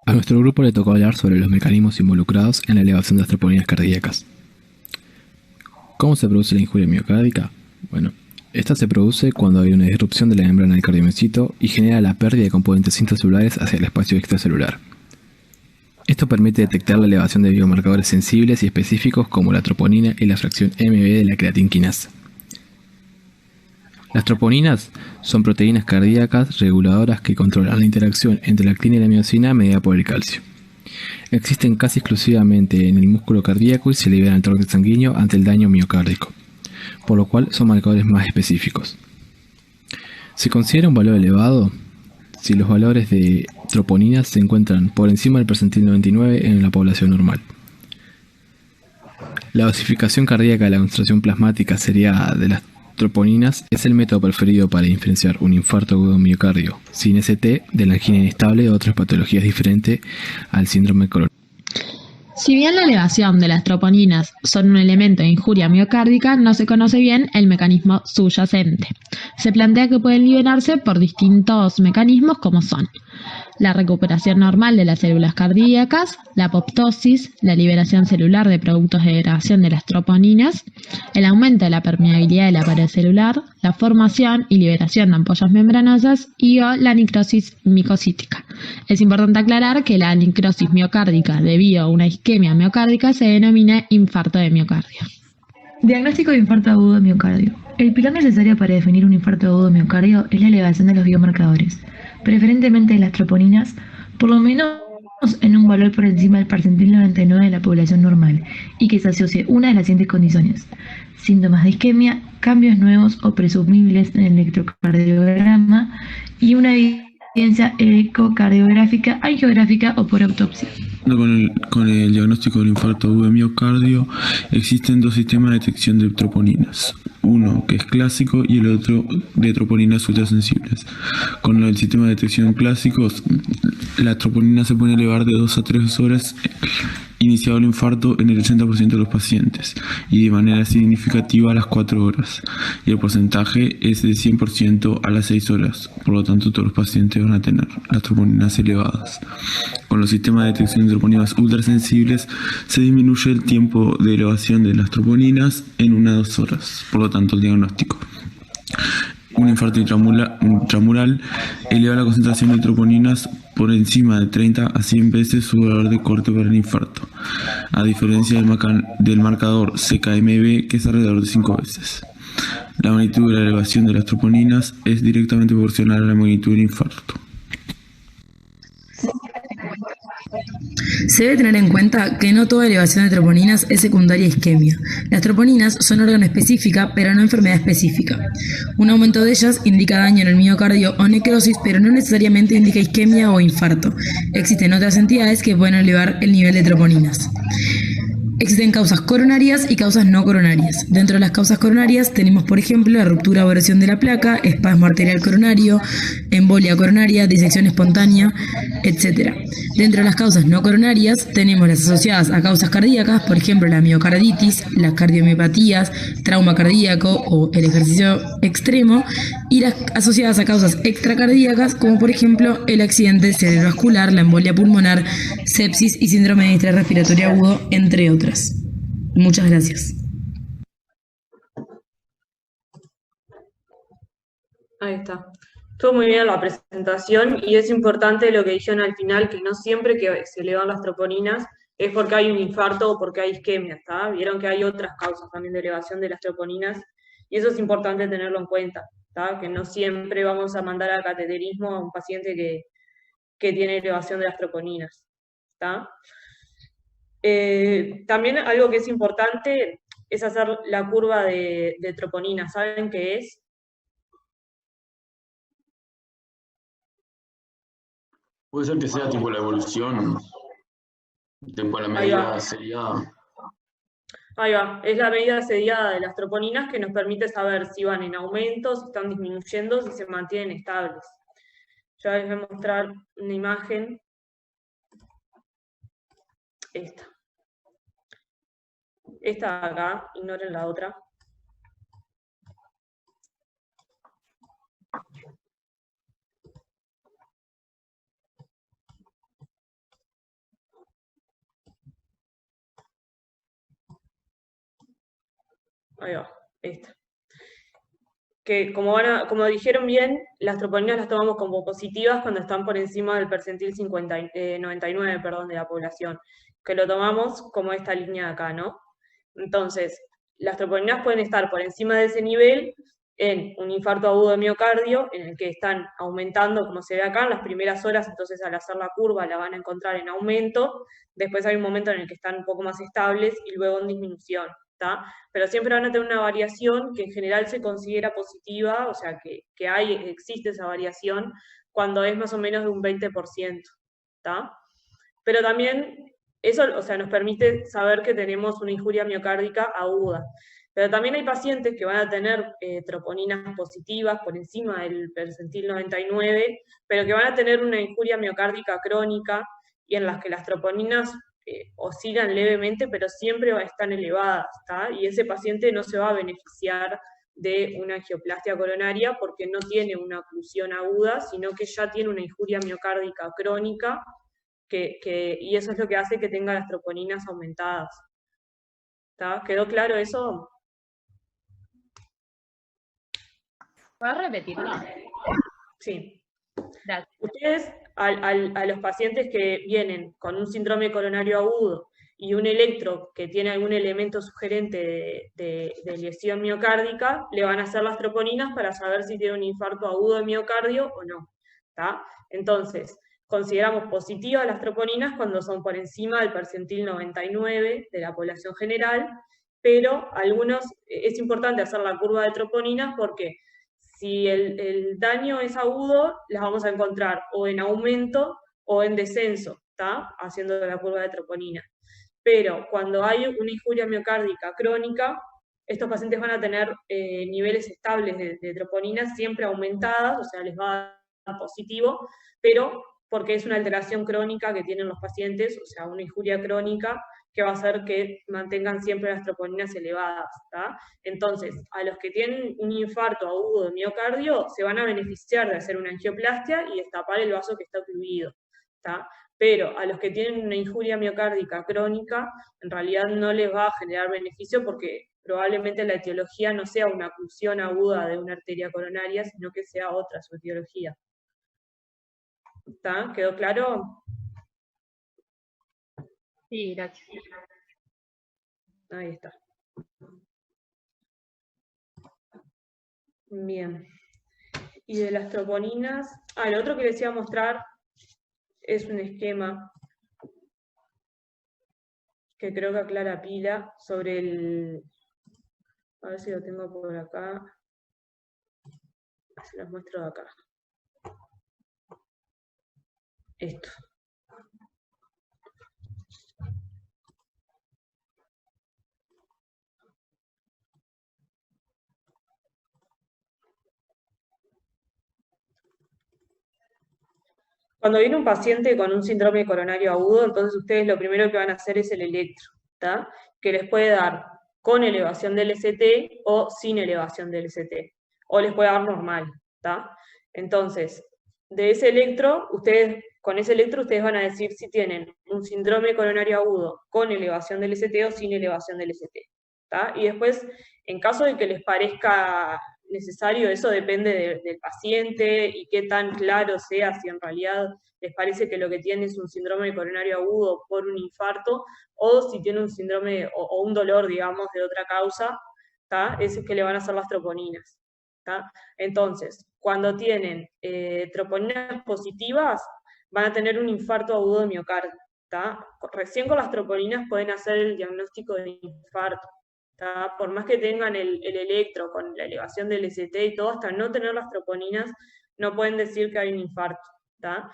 L: A nuestro grupo le tocó hablar sobre los mecanismos involucrados en la elevación de las troponinas cardíacas. ¿Cómo se produce la injuria miocárdica? Bueno, esta se produce cuando hay una disrupción de la membrana del cardiomiocito y genera la pérdida de componentes intracelulares hacia el espacio extracelular. Esto permite detectar la elevación de biomarcadores sensibles y específicos como la troponina y la fracción MB de la creatinquinasa. Las troponinas son proteínas cardíacas reguladoras que controlan la interacción entre la actina y la miosina mediada por el calcio. Existen casi exclusivamente en el músculo cardíaco y se liberan al torrente sanguíneo ante el daño miocárdico, por lo cual son marcadores más específicos. Se considera un valor elevado si los valores de troponinas se encuentran por encima del percentil 99 en la población normal. La dosificación cardíaca de la concentración plasmática seriada de las troponinas es el método preferido para diferenciar un infarto agudo miocardio sin ST de la angina inestable o otras patologías diferentes al síndrome coronario.
M: Si bien la elevación de las troponinas son un elemento de injuria miocárdica, no se conoce bien el mecanismo subyacente. Se plantea que pueden liberarse por distintos mecanismos como son la recuperación normal de las células cardíacas, la apoptosis, la liberación celular de productos de degradación de las troponinas, el aumento de la permeabilidad de la pared celular, la formación y liberación de ampollas membranosas y o la necrosis micocítica. Es importante aclarar que la necrosis miocárdica debido a una isquemia miocárdica se denomina infarto de miocardio.
H: Diagnóstico de infarto agudo de miocardio. El pilar necesario para definir un infarto agudo de miocardio es la elevación de los biomarcadores, preferentemente de las troponinas, por lo menos en un valor por encima del percentil 99 de la población normal, y que se asocie una de las siguientes condiciones: síntomas de isquemia, cambios nuevos o presumibles en el electrocardiograma y una evidencia ecocardiográfica, angiográfica o por autopsia.
N: Con el diagnóstico del infarto agudo de miocardio existen dos sistemas de detección de troponinas, uno que es clásico y el otro de troponinas ultrasensibles. Con el sistema de detección clásico, la troponina se puede elevar de 2 a 3 horas iniciado el infarto en el 80% de los pacientes y de manera significativa a las 4 horas, y el porcentaje es de 100% a las 6 horas, por lo tanto todos los pacientes van a tener las troponinas elevadas. Con los sistemas de detección de troponinas ultrasensibles se disminuye el tiempo de elevación de las troponinas en 1 a 2 horas, por lo tanto el diagnóstico. Un infarto intramural eleva la concentración de troponinas por encima de 30 a 100 veces su valor de corte para el infarto, a diferencia del marcador CKMB, que es alrededor de 5 veces. La magnitud de la elevación de las troponinas es directamente proporcional a la magnitud del infarto.
O: Se debe tener en cuenta que no toda elevación de troponinas es secundaria a isquemia. Las troponinas son órgano específica, pero no enfermedad específica. Un aumento de ellas indica daño en el miocardio o necrosis, pero no necesariamente indica isquemia o infarto. Existen otras entidades que pueden elevar el nivel de troponinas. Existen causas coronarias y causas no coronarias. Dentro de las causas coronarias tenemos, por ejemplo, la ruptura o abrasión de la placa, espasmo arterial coronario, embolia coronaria, disección espontánea, etc. Dentro de las causas no coronarias tenemos las asociadas a causas cardíacas, por ejemplo, la miocarditis, las cardiomiopatías, trauma cardíaco o el ejercicio extremo, y las asociadas a causas extracardíacas, como por ejemplo el accidente cerebrovascular, la embolia pulmonar, sepsis y síndrome de distrés respiratorio agudo, entre otras. Muchas gracias.
B: Ahí está. Estuvo muy bien la presentación y es importante lo que dijeron al final, que no siempre que se elevan las troponinas es porque hay un infarto o porque hay isquemia, ¿está? Vieron que hay otras causas también de elevación de las troponinas y eso es importante tenerlo en cuenta, ¿está? Que no siempre vamos a mandar a cateterismo a un paciente que tiene elevación de las troponinas, ¿está? También algo que es importante es hacer la curva de troponina. ¿Saben qué es?
G: Puede ser que sea tipo la evolución, tipo la
B: Ahí va.
G: medida seriada.
B: Ahí va, es la medida sediada de las troponinas que nos permite saber si van en aumento, si están disminuyendo, si se mantienen estables. Ya les voy a mostrar una imagen. Esta. Esta de acá, ignoren la otra. Ahí va, esta. Que como dijeron bien, las troponinas las tomamos como positivas cuando están por encima del percentil 99, perdón, de la población, que lo tomamos como esta línea de acá, ¿no? Entonces, las troponinas pueden estar por encima de ese nivel en un infarto agudo de miocardio, en el que están aumentando, como se ve acá, en las primeras horas, entonces al hacer la curva la van a encontrar en aumento, después hay un momento en el que están un poco más estables y luego en disminución, ¿tá? Pero siempre van a tener una variación que en general se considera positiva, o sea, que existe esa variación cuando es más o menos de un 20%, ¿tá? Pero también eso, o sea, nos permite saber que tenemos una injuria miocárdica aguda. Pero también hay pacientes que van a tener troponinas positivas por encima del percentil 99, pero que van a tener una injuria miocárdica crónica y en las que las troponinas oscilan levemente, pero siempre están elevadas, ¿tá? Y ese paciente no se va a beneficiar de una angioplastia coronaria porque no tiene una oclusión aguda, sino que ya tiene una injuria miocárdica crónica, y eso es lo que hace que tenga las troponinas aumentadas. ¿Tá? ¿Quedó claro eso?
J: ¿Puedes repetirlo?
B: Sí.
J: Gracias.
B: Ustedes, a los pacientes que vienen con un síndrome coronario agudo y un electro que tiene algún elemento sugerente de lesión miocárdica, le van a hacer las troponinas para saber si tiene un infarto agudo de miocardio o no. ¿Tá? Entonces, consideramos positivas las troponinas cuando son por encima del percentil 99 de la población general, pero es importante hacer la curva de troponinas porque si el daño es agudo, las vamos a encontrar o en aumento o en descenso, ¿tá? Haciendo la curva de troponina. Pero cuando hay una injuria miocárdica crónica, estos pacientes van a tener niveles estables de troponina siempre aumentadas, o sea, les va a dar positivo, pero porque es una alteración crónica que tienen los pacientes, o sea, una injuria crónica que va a hacer que mantengan siempre las troponinas elevadas, ¿tá? Entonces, a los que tienen un infarto agudo de miocardio, se van a beneficiar de hacer una angioplastia y destapar el vaso que está ocluido, ¿tá? Pero a los que tienen una injuria miocárdica crónica, en realidad no les va a generar beneficio porque probablemente la etiología no sea una oclusión aguda de una arteria coronaria, sino que sea otra su etiología. ¿Está? ¿Quedó claro?
J: Sí, gracias.
B: Ahí está. Bien. Y de las troponinas, lo otro que les iba a mostrar es un esquema que creo que aclara pila sobre el... A ver si lo tengo por acá. Se los muestro de acá. Esto. Cuando viene un paciente con un síndrome coronario agudo, entonces ustedes lo primero que van a hacer es el electro, ¿tá? Que les puede dar con elevación del ST o sin elevación del ST, o les puede dar normal, ¿tá? Entonces, de ese electro, con ese electro ustedes van a decir si tienen un síndrome coronario agudo con elevación del ST o sin elevación del ST, ¿tá? Y después, en caso de que les parezca necesario, eso depende del paciente y qué tan claro sea si en realidad les parece que lo que tiene es un síndrome coronario agudo por un infarto, o si tiene un síndrome o un dolor, digamos, de otra causa, ¿tá? Es que le van a hacer las troponinas, ¿tá? Entonces, cuando tienen troponinas positivas, van a tener un infarto agudo de miocardio, ¿tá? Recién con las troponinas pueden hacer el diagnóstico de infarto, ¿tá? Por más que tengan el electro con la elevación del ST y todo, hasta no tener las troponinas, no pueden decir que hay un infarto, ¿tá?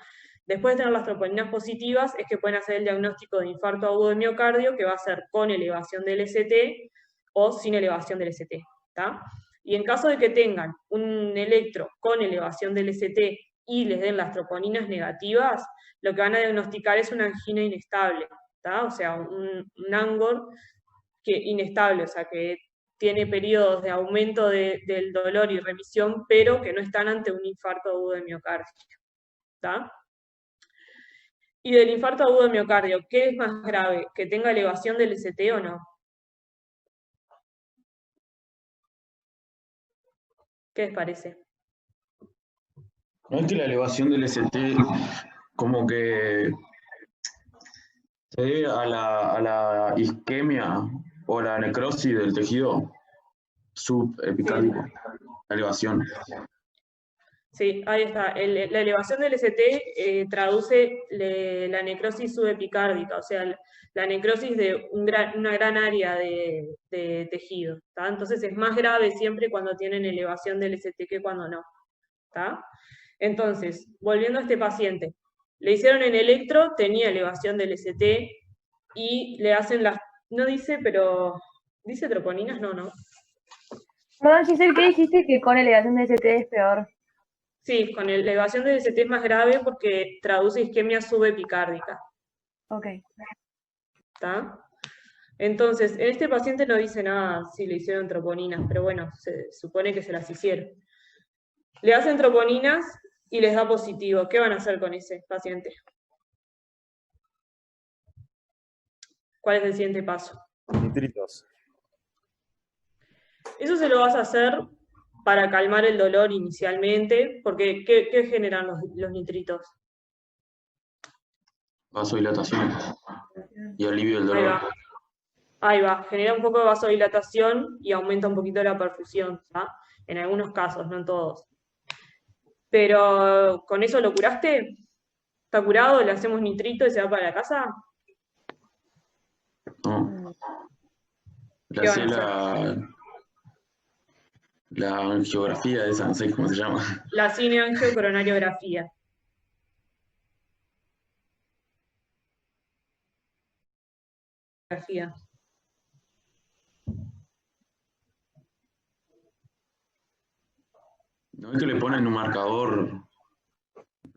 B: Después de tener las troponinas positivas, es que pueden hacer el diagnóstico de infarto agudo de miocardio, que va a ser con elevación del ST o sin elevación del ST, ¿tá? Y en caso de que tengan un electro con elevación del ST y les den las troponinas negativas, lo que van a diagnosticar es una angina inestable, ¿tá? O sea, un angor inestable, o sea, que tiene periodos de aumento del dolor y remisión, pero que no están ante un infarto agudo de miocardio, ¿tá? Y del infarto agudo de miocardio, ¿qué es más grave? ¿Que tenga elevación del ST o no? ¿Qué les parece?
G: No es que la elevación del ST como que se debe a la isquemia o la necrosis del tejido subepicárdico, la elevación.
B: Sí, ahí está. La elevación del ST traduce la necrosis subepicárdica, o sea, la necrosis de una gran área de tejido, ¿tá? Entonces es más grave siempre cuando tienen elevación del ST que cuando no, ¿tá? Entonces, volviendo a este paciente, le hicieron en electro, tenía elevación del ST, y le hacen las, no dice, pero, ¿dice troponinas? No.
J: Perdón, Giselle, ¿qué dijiste? Que con elevación de ST es peor.
B: Sí, con elevación del ST es más grave porque traduce isquemia subepicárdica.
J: Ok.
B: ¿Está? Entonces, en este paciente no dice nada si le hicieron troponinas, pero bueno, se supone que se las hicieron. Le hacen troponinas y les da positivo. ¿Qué van a hacer con ese paciente? ¿Cuál es el siguiente paso?
I: Nitritos.
B: Eso se lo vas a hacer para calmar el dolor inicialmente, porque ¿qué generan los nitritos?
G: Vasodilatación y alivio del dolor.
B: Ahí va, genera un poco de vasodilatación y aumenta un poquito la perfusión, ¿tá? En algunos casos, no en todos. Pero, ¿con eso lo curaste? ¿Está curado? ¿Le hacemos nitrito y se va para la casa?
G: No. Le hacía la angiografía esa, no sé cómo se llama.
B: La cineangiocoronariografía.
G: No es que le ponen un marcador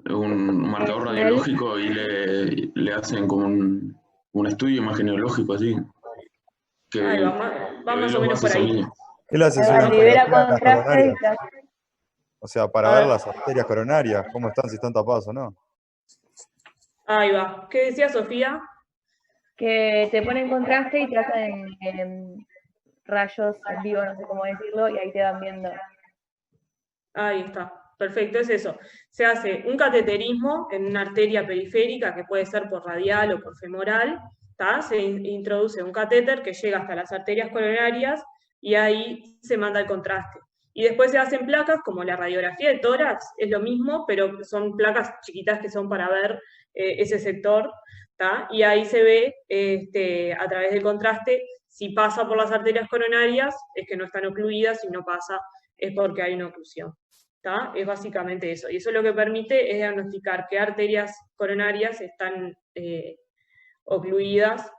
G: radiológico y le hacen como un estudio imageneológico así. Que
B: va más o menos por ahí.
I: ¿Qué le hace? O sea, para ver las arterias coronarias, cómo están, si están tapadas o no.
B: Ahí va. ¿Qué decía Sofía?
J: Que te ponen contraste y te hacen rayos en vivo, no sé cómo decirlo, y ahí te van viendo.
B: Ahí está. Perfecto, es eso. Se hace un cateterismo en una arteria periférica, que puede ser por radial o por femoral, ¿tá? Se introduce un catéter que llega hasta las arterias coronarias y ahí se manda el contraste. Y después se hacen placas, como la radiografía de tórax, es lo mismo, pero son placas chiquitas que son para ver ese sector, ¿tá? Y ahí se ve a través del contraste, si pasa por las arterias coronarias, es que no están ocluidas, si no pasa, es porque hay una oclusión. ¿Tá? Es básicamente eso. Y eso lo que permite es diagnosticar qué arterias coronarias están ocluidas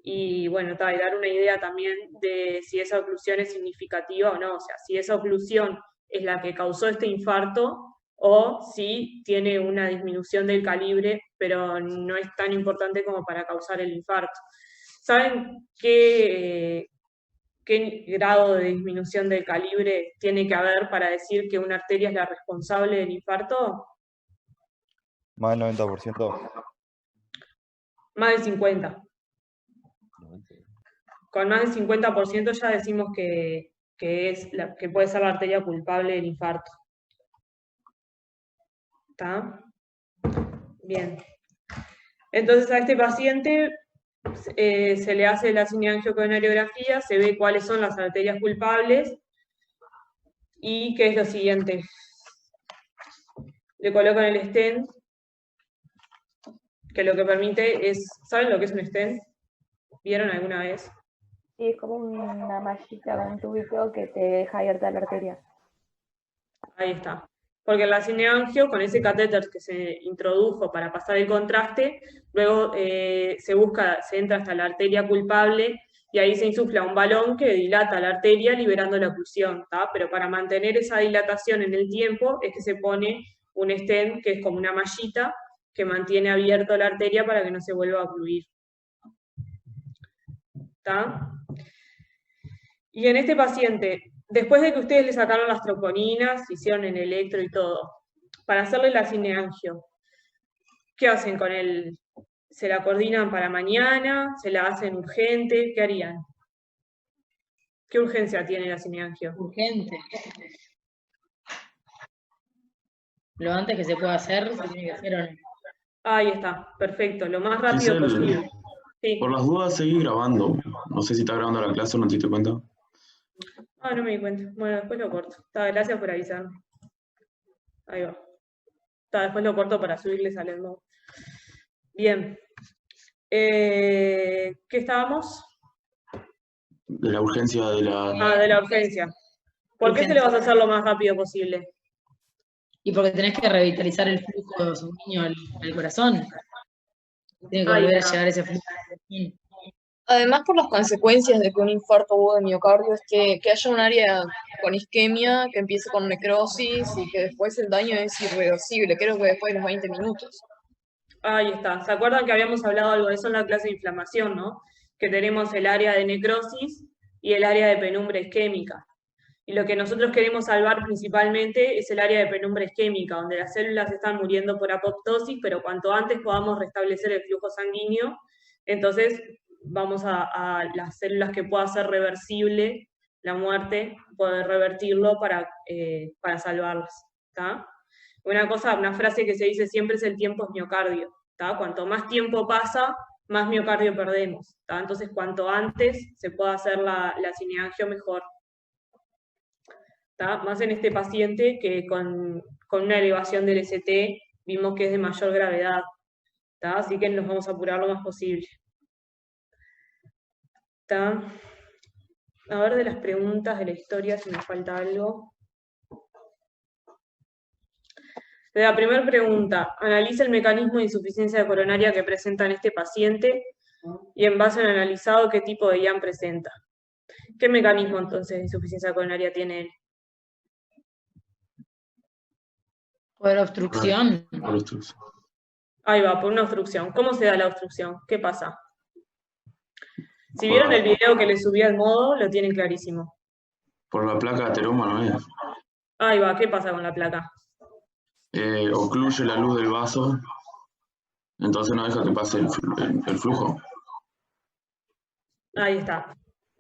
B: y, bueno, y dar una idea también de si esa oclusión es significativa o no. O sea, si esa oclusión es la que causó este infarto o si tiene una disminución del calibre, pero no es tan importante como para causar el infarto. ¿Saben qué grado de disminución del calibre tiene que haber para decir que una arteria es la responsable del infarto?
I: Más del 90%.
B: Más del 50%. Con más del 50% ya decimos que puede ser la arteria culpable del infarto. ¿Está? Bien. Entonces a este paciente se le hace la cineangiocoronariografía, se ve cuáles son las arterias culpables y qué es lo siguiente. Le colocan el stent, que lo que permite es, ¿saben lo que es un stent? ¿Vieron alguna vez?
J: Sí, es como una mallita con un tubito que te deja abierta la arteria.
B: Ahí está. Porque la cineangio, con ese catéter que se introdujo para pasar el contraste, luego se entra hasta la arteria culpable y ahí se insufla un balón que dilata la arteria liberando la oclusión, ¿tá? Pero para mantener esa dilatación en el tiempo es que se pone un stent que es como una mallita que mantiene abierta la arteria para que no se vuelva a ocluir. ¿Tá? Y en este paciente, después de que ustedes le sacaron las troponinas, hicieron el electro y todo, para hacerle la cineangio, ¿qué hacen con él? ¿Se la coordinan para mañana? ¿Se la hacen urgente? ¿Qué harían? ¿Qué urgencia tiene la cineangio?
A: Urgente. Lo antes que se pueda hacer, se tiene que hacer o no.
B: Ahí está, perfecto, lo más rápido
G: Giselle,
B: posible. Sí.
G: por las dudas seguí grabando. No sé si está grabando la clase o no te diste cuenta.
B: Ah, no me di cuenta. Bueno, después lo corto. Gracias por avisarme. Ahí va. Después lo corto para subirles al Edmo. Bien. ¿Qué estábamos?
G: De la urgencia de la...
B: De la urgencia. ¿Por qué se le vas a hacer lo más rápido posible?
A: Y porque tenés que revitalizar el flujo sanguíneo al corazón. Tiene que
B: Ahí
A: volver a
B: está.
A: llegar ese flujo.
K: Además, por las consecuencias de que un infarto agudo de miocardio es que haya un área con isquemia, que empiece con necrosis y que después el daño es irreversible, creo que después de los 20 minutos.
B: Ahí está. ¿Se acuerdan que habíamos hablado algo de eso en la clase de inflamación, no? Que tenemos el área de necrosis y el área de penumbra isquémica. Y lo que nosotros queremos salvar principalmente es el área de penumbra isquémica, donde las células están muriendo por apoptosis, pero cuanto antes podamos restablecer el flujo sanguíneo, entonces vamos a las células que pueda ser reversible la muerte, poder revertirlo para salvarlas. ¿Tá? Una frase que se dice siempre es el tiempo es miocardio. ¿Tá? Cuanto más tiempo pasa, más miocardio perdemos. ¿Tá? Entonces, cuanto antes se pueda hacer la cineangio, mejor. ¿Tá? Más en este paciente que con una elevación del ST vimos que es de mayor gravedad. ¿Tá? Así que nos vamos a apurar lo más posible. ¿Tá? A ver de las preguntas de la historia si me falta algo. De la primera pregunta, analiza el mecanismo de insuficiencia coronaria que presenta en este paciente y en base al analizado qué tipo de IAM presenta. ¿Qué mecanismo entonces de insuficiencia coronaria tiene él?
A: Por obstrucción.
G: Por obstrucción.
B: Ahí va, por una obstrucción. ¿Cómo se da la obstrucción? ¿Qué pasa? Si vieron el video que le subí al modo, lo tienen clarísimo.
G: Por la placa de ateroma, ¿no es?
B: Ahí va, ¿qué pasa con la placa?
G: Ocluye la luz del vaso, entonces no deja que pase el flujo.
B: Ahí está.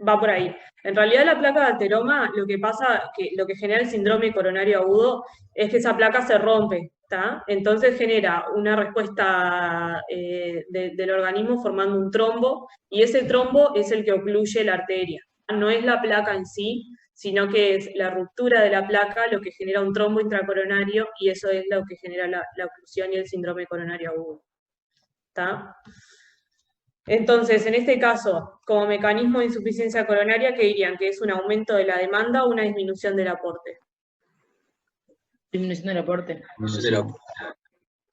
B: Va por ahí. En realidad la placa de ateroma, lo que pasa, lo que genera el síndrome coronario agudo, es que esa placa se rompe, ¿tá? Entonces genera una respuesta del organismo formando un trombo, y ese trombo es el que ocluye la arteria. No es la placa en sí, sino que es la ruptura de la placa lo que genera un trombo intracoronario, y eso es lo que genera la oclusión y el síndrome coronario agudo. ¿Tá? Entonces, en este caso, como mecanismo de insuficiencia coronaria, ¿qué dirían? ¿Que es un aumento de la demanda o una disminución del aporte?
A: Disminución del aporte.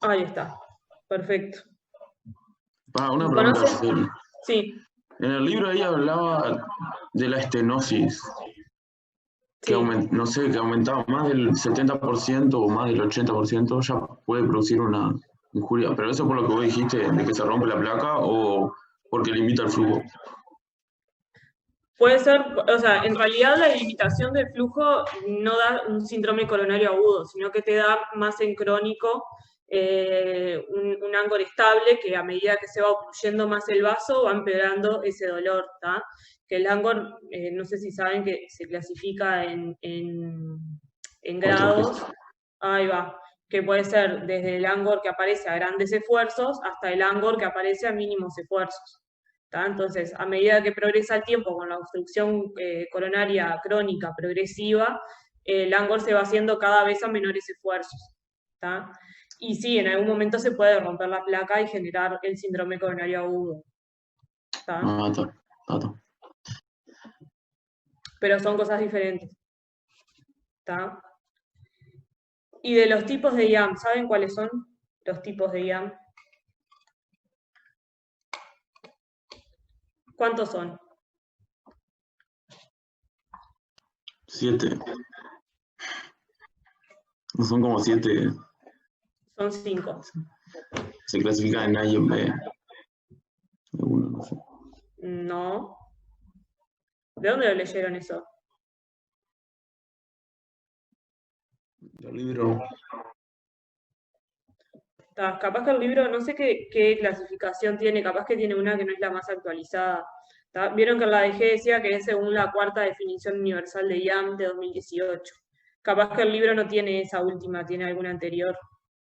B: Ahí está, perfecto.
G: Una pregunta,
B: ¿Conocen?
G: Cecilia.
B: Sí.
G: En el libro ahí hablaba de la estenosis, que no sé, que aumentaba más del 70% o más del 80%, ya puede producir una injuria. ¿Pero eso por lo que vos dijiste, de que se rompe la placa o porque limita el flujo?
B: Puede ser, o sea, en realidad la limitación del flujo no da un síndrome coronario agudo, sino que te da más en crónico un Angor estable que a medida que se va obstruyendo más el vaso va empeorando ese dolor, ¿tá? Que el Angor, no sé si saben que se clasifica en grados, ahí va, que puede ser desde el Angor que aparece a grandes esfuerzos hasta el Angor que aparece a mínimos esfuerzos. ¿Tá? Entonces, a medida que progresa el tiempo con la obstrucción coronaria crónica progresiva, el Angor se va haciendo cada vez a menores esfuerzos. ¿Tá? Y sí, en algún momento se puede romper la placa y generar el síndrome coronario agudo. ¿Tá? Pero son cosas diferentes. ¿Tá? Y de los tipos de IAM, ¿saben cuáles son los tipos de IAM? ¿Cuántos son?
G: 7. No son como 7.
B: Son 5.
G: Se clasifica en A y en B. Alguno, no sé.
B: No. ¿De dónde lo leyeron eso?
G: El libro.
B: Capaz que el libro, no sé qué clasificación tiene, capaz que tiene una que no es la más actualizada. Vieron que en la DG decía que es según la cuarta definición universal de IAM de 2018. Capaz que el libro no tiene esa última, tiene alguna anterior.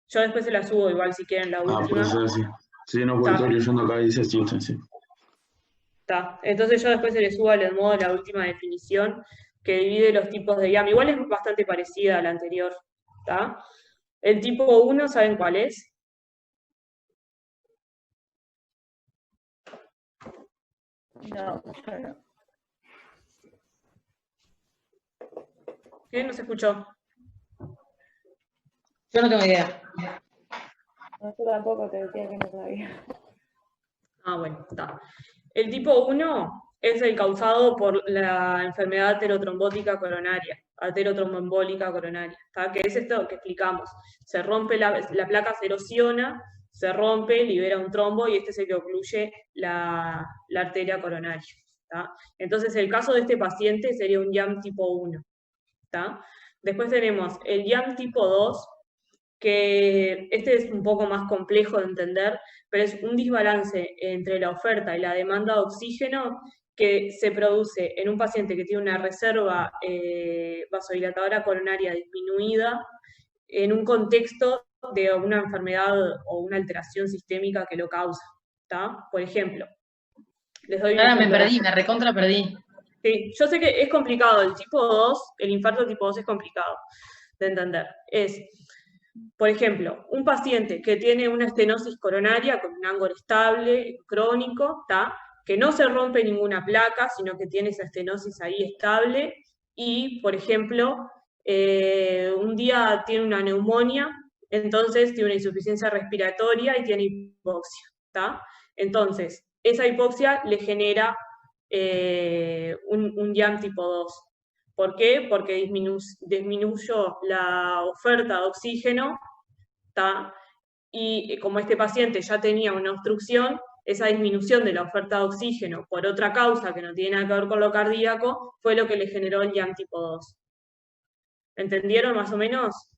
B: Yo después se la subo igual si quieren la última.
G: Puede ser, sí. Sí, no, porque estoy leyendo acá y dice sí, sí.
B: Entonces yo después se le subo al modo la última definición que divide los tipos de IAM. Igual es bastante parecida a la anterior. ¿Tá? El tipo 1, ¿saben cuál es?
J: No, yo no.
B: ¿Qué? ¿No se escuchó?
A: Yo no tengo idea.
J: No, yo tampoco te decía que no sabía.
B: Ah, bueno, está. El tipo 1 es el causado por la enfermedad aterotrombótica coronaria, aterotromboembólica coronaria, ¿tá? Que es esto que explicamos. Se rompe la placa, se erosiona, se rompe, libera un trombo y este es el que ocluye la arteria coronaria. ¿Tá? Entonces el caso de este paciente sería un IAM tipo 1. ¿Tá? Después tenemos el IAM tipo 2, que este es un poco más complejo de entender, pero es un desbalance entre la oferta y la demanda de oxígeno que se produce en un paciente que tiene una reserva vasodilatadora coronaria disminuida en un contexto de una enfermedad o una alteración sistémica que lo causa. ¿Tá? Por ejemplo, les doy un ejemplo.
A: Me perdí, me recontra perdí.
B: Sí, yo sé que es complicado, el tipo 2, el infarto tipo 2 es complicado de entender. Por ejemplo, un paciente que tiene una estenosis coronaria con un Angor estable, crónico, ¿tá? Que no se rompe ninguna placa, sino que tiene esa estenosis ahí estable, y, por ejemplo, un día tiene una neumonía, entonces tiene una insuficiencia respiratoria y tiene hipoxia, ¿tá? Entonces, esa hipoxia le genera un IAM tipo 2. ¿Por qué? Porque disminuyó la oferta de oxígeno, ¿tá? Y como este paciente ya tenía una obstrucción, esa disminución de la oferta de oxígeno por otra causa que no tiene nada que ver con lo cardíaco, fue lo que le generó el IAM tipo 2. ¿Entendieron más o menos?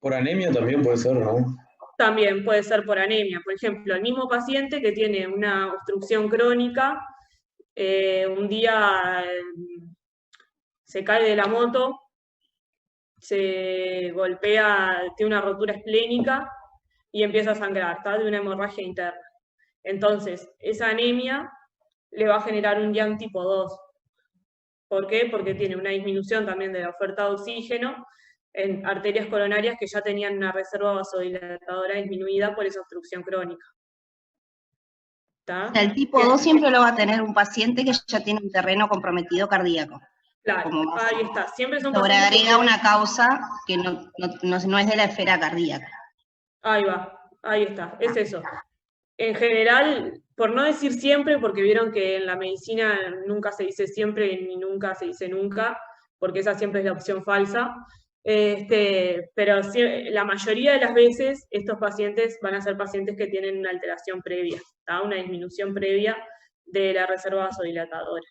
G: Por anemia también puede ser, ¿no?
B: También puede ser por anemia. Por ejemplo, el mismo paciente que tiene una obstrucción crónica, un día se cae de la moto, se golpea, tiene una rotura esplénica y empieza a sangrar, ¿tá? De una hemorragia interna. Entonces, esa anemia le va a generar un IAM tipo 2. ¿Por qué? Porque tiene una disminución también de la oferta de oxígeno en arterias coronarias que ya tenían una reserva vasodilatadora disminuida por esa obstrucción crónica. ¿tá?
P: O sea, el tipo 2 siempre lo va a tener un paciente que ya tiene un terreno comprometido cardíaco.
B: Claro,
P: Como base.
B: ahí está. Siempre son
P: Sobreagrega una causa que no es de la esfera cardíaca.
B: Ahí va, ahí está, es eso. En general, por no decir siempre, porque vieron que en la medicina nunca se dice siempre ni nunca se dice nunca, porque esa siempre es la opción falsa, pero la mayoría de las veces estos pacientes van a ser pacientes que tienen una alteración previa, ¿tá? Una disminución previa de la reserva vasodilatadora.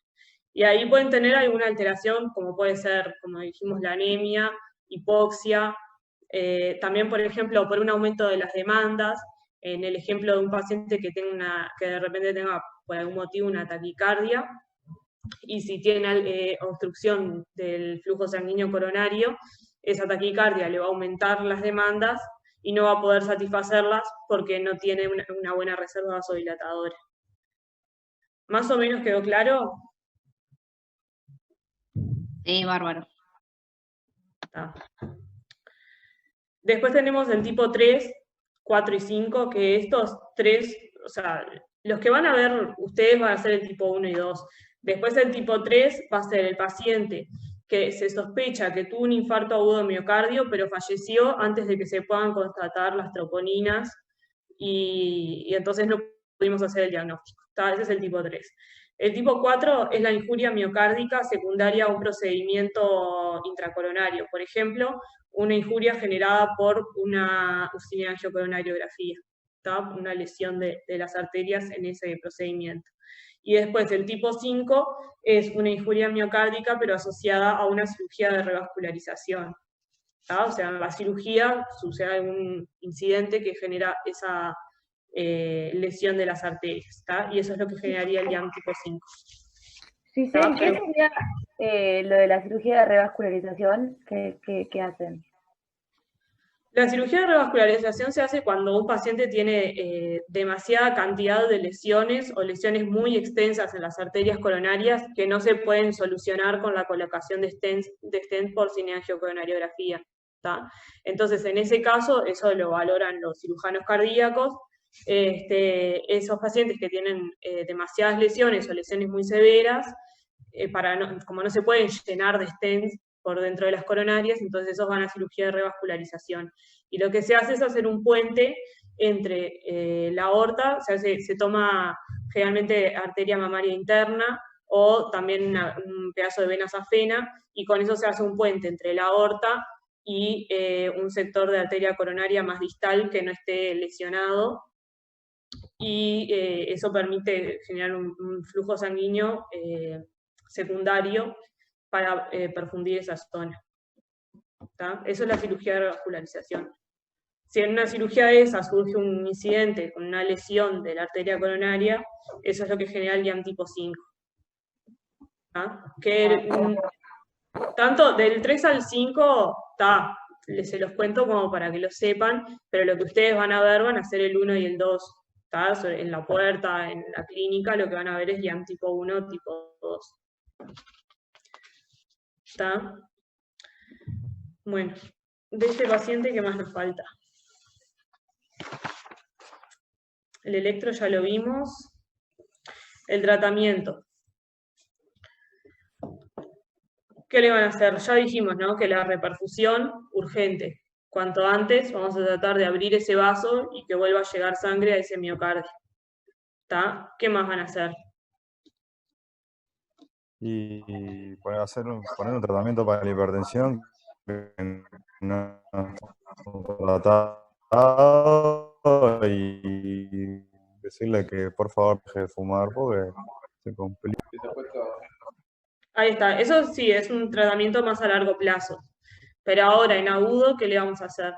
B: Y ahí pueden tener alguna alteración, como puede ser, como dijimos, la anemia, hipoxia, también, por ejemplo, por un aumento de las demandas, en el ejemplo de un paciente que de repente tenga por algún motivo una taquicardia, y si tiene obstrucción del flujo sanguíneo coronario, esa taquicardia le va a aumentar las demandas y no va a poder satisfacerlas porque no tiene una buena reserva vasodilatadora. ¿Más o menos quedó claro?
P: Sí, bárbaro.
B: Ah. Después tenemos el tipo 3, 4 y 5, que estos tres, o sea, los que van a ver ustedes van a ser el tipo 1 y 2. Después el tipo 3 va a ser el paciente que se sospecha que tuvo un infarto agudo de miocardio, pero falleció antes de que se puedan constatar las troponinas, y entonces no pudimos hacer el diagnóstico. Ese es el tipo 3. El tipo 4 es la injuria miocárdica secundaria a un procedimiento intracoronario. Por ejemplo, una injuria generada por una cineangiocoronariografía, una lesión de las arterias en ese procedimiento. Y después el tipo 5 es una injuria miocárdica, pero asociada a una cirugía de revascularización. O sea, en la cirugía sucede algún incidente que genera esa lesión de las arterias, y eso es lo que generaría el DIAN tipo 5.
J: Sí, sí. ¿Qué sería lo de la cirugía de revascularización? ¿Qué hacen?
B: La cirugía de revascularización se hace cuando un paciente tiene demasiada cantidad de lesiones o lesiones muy extensas en las arterias coronarias que no se pueden solucionar con la colocación de stent por cineangiocoronariografía. Entonces, en ese caso, eso lo valoran los cirujanos cardíacos. Esos pacientes que tienen demasiadas lesiones o lesiones muy severas, como no se pueden llenar de stents por dentro de las coronarias, entonces esos van a cirugía de revascularización. Y lo que se hace es hacer un puente entre la aorta, o sea, se toma generalmente arteria mamaria interna, o también un pedazo de vena safena, y con eso se hace un puente entre la aorta y un sector de arteria coronaria más distal que no esté lesionado, y eso permite generar un flujo sanguíneo secundario para perfundir esa zona. Eso es la cirugía de revascularización. Si en una cirugía de esa surge un incidente con una lesión de la arteria coronaria, eso es lo que genera el DIAN tipo 5. Tanto del 3 al 5, se los cuento como para que lo sepan, pero lo que ustedes van a ver van a ser el 1 y el 2. En la puerta, en la clínica, lo que van a ver es DIAN tipo 1, tipo 2. Bueno, de este paciente, ¿qué más nos falta? El electro ya lo vimos. El tratamiento. ¿Qué le van a hacer? Ya dijimos, ¿no?, que la reperfusión urgente. Cuanto antes vamos a tratar de abrir ese vaso y que vuelva a llegar sangre a ese miocardio. ¿Qué más van a hacer?
I: Y poner un tratamiento para la hipertensión y decirle que por favor deje de fumar porque se complica.
B: Ahí está, eso sí, es un tratamiento más a largo plazo. Pero ahora, en agudo, ¿qué le vamos a hacer?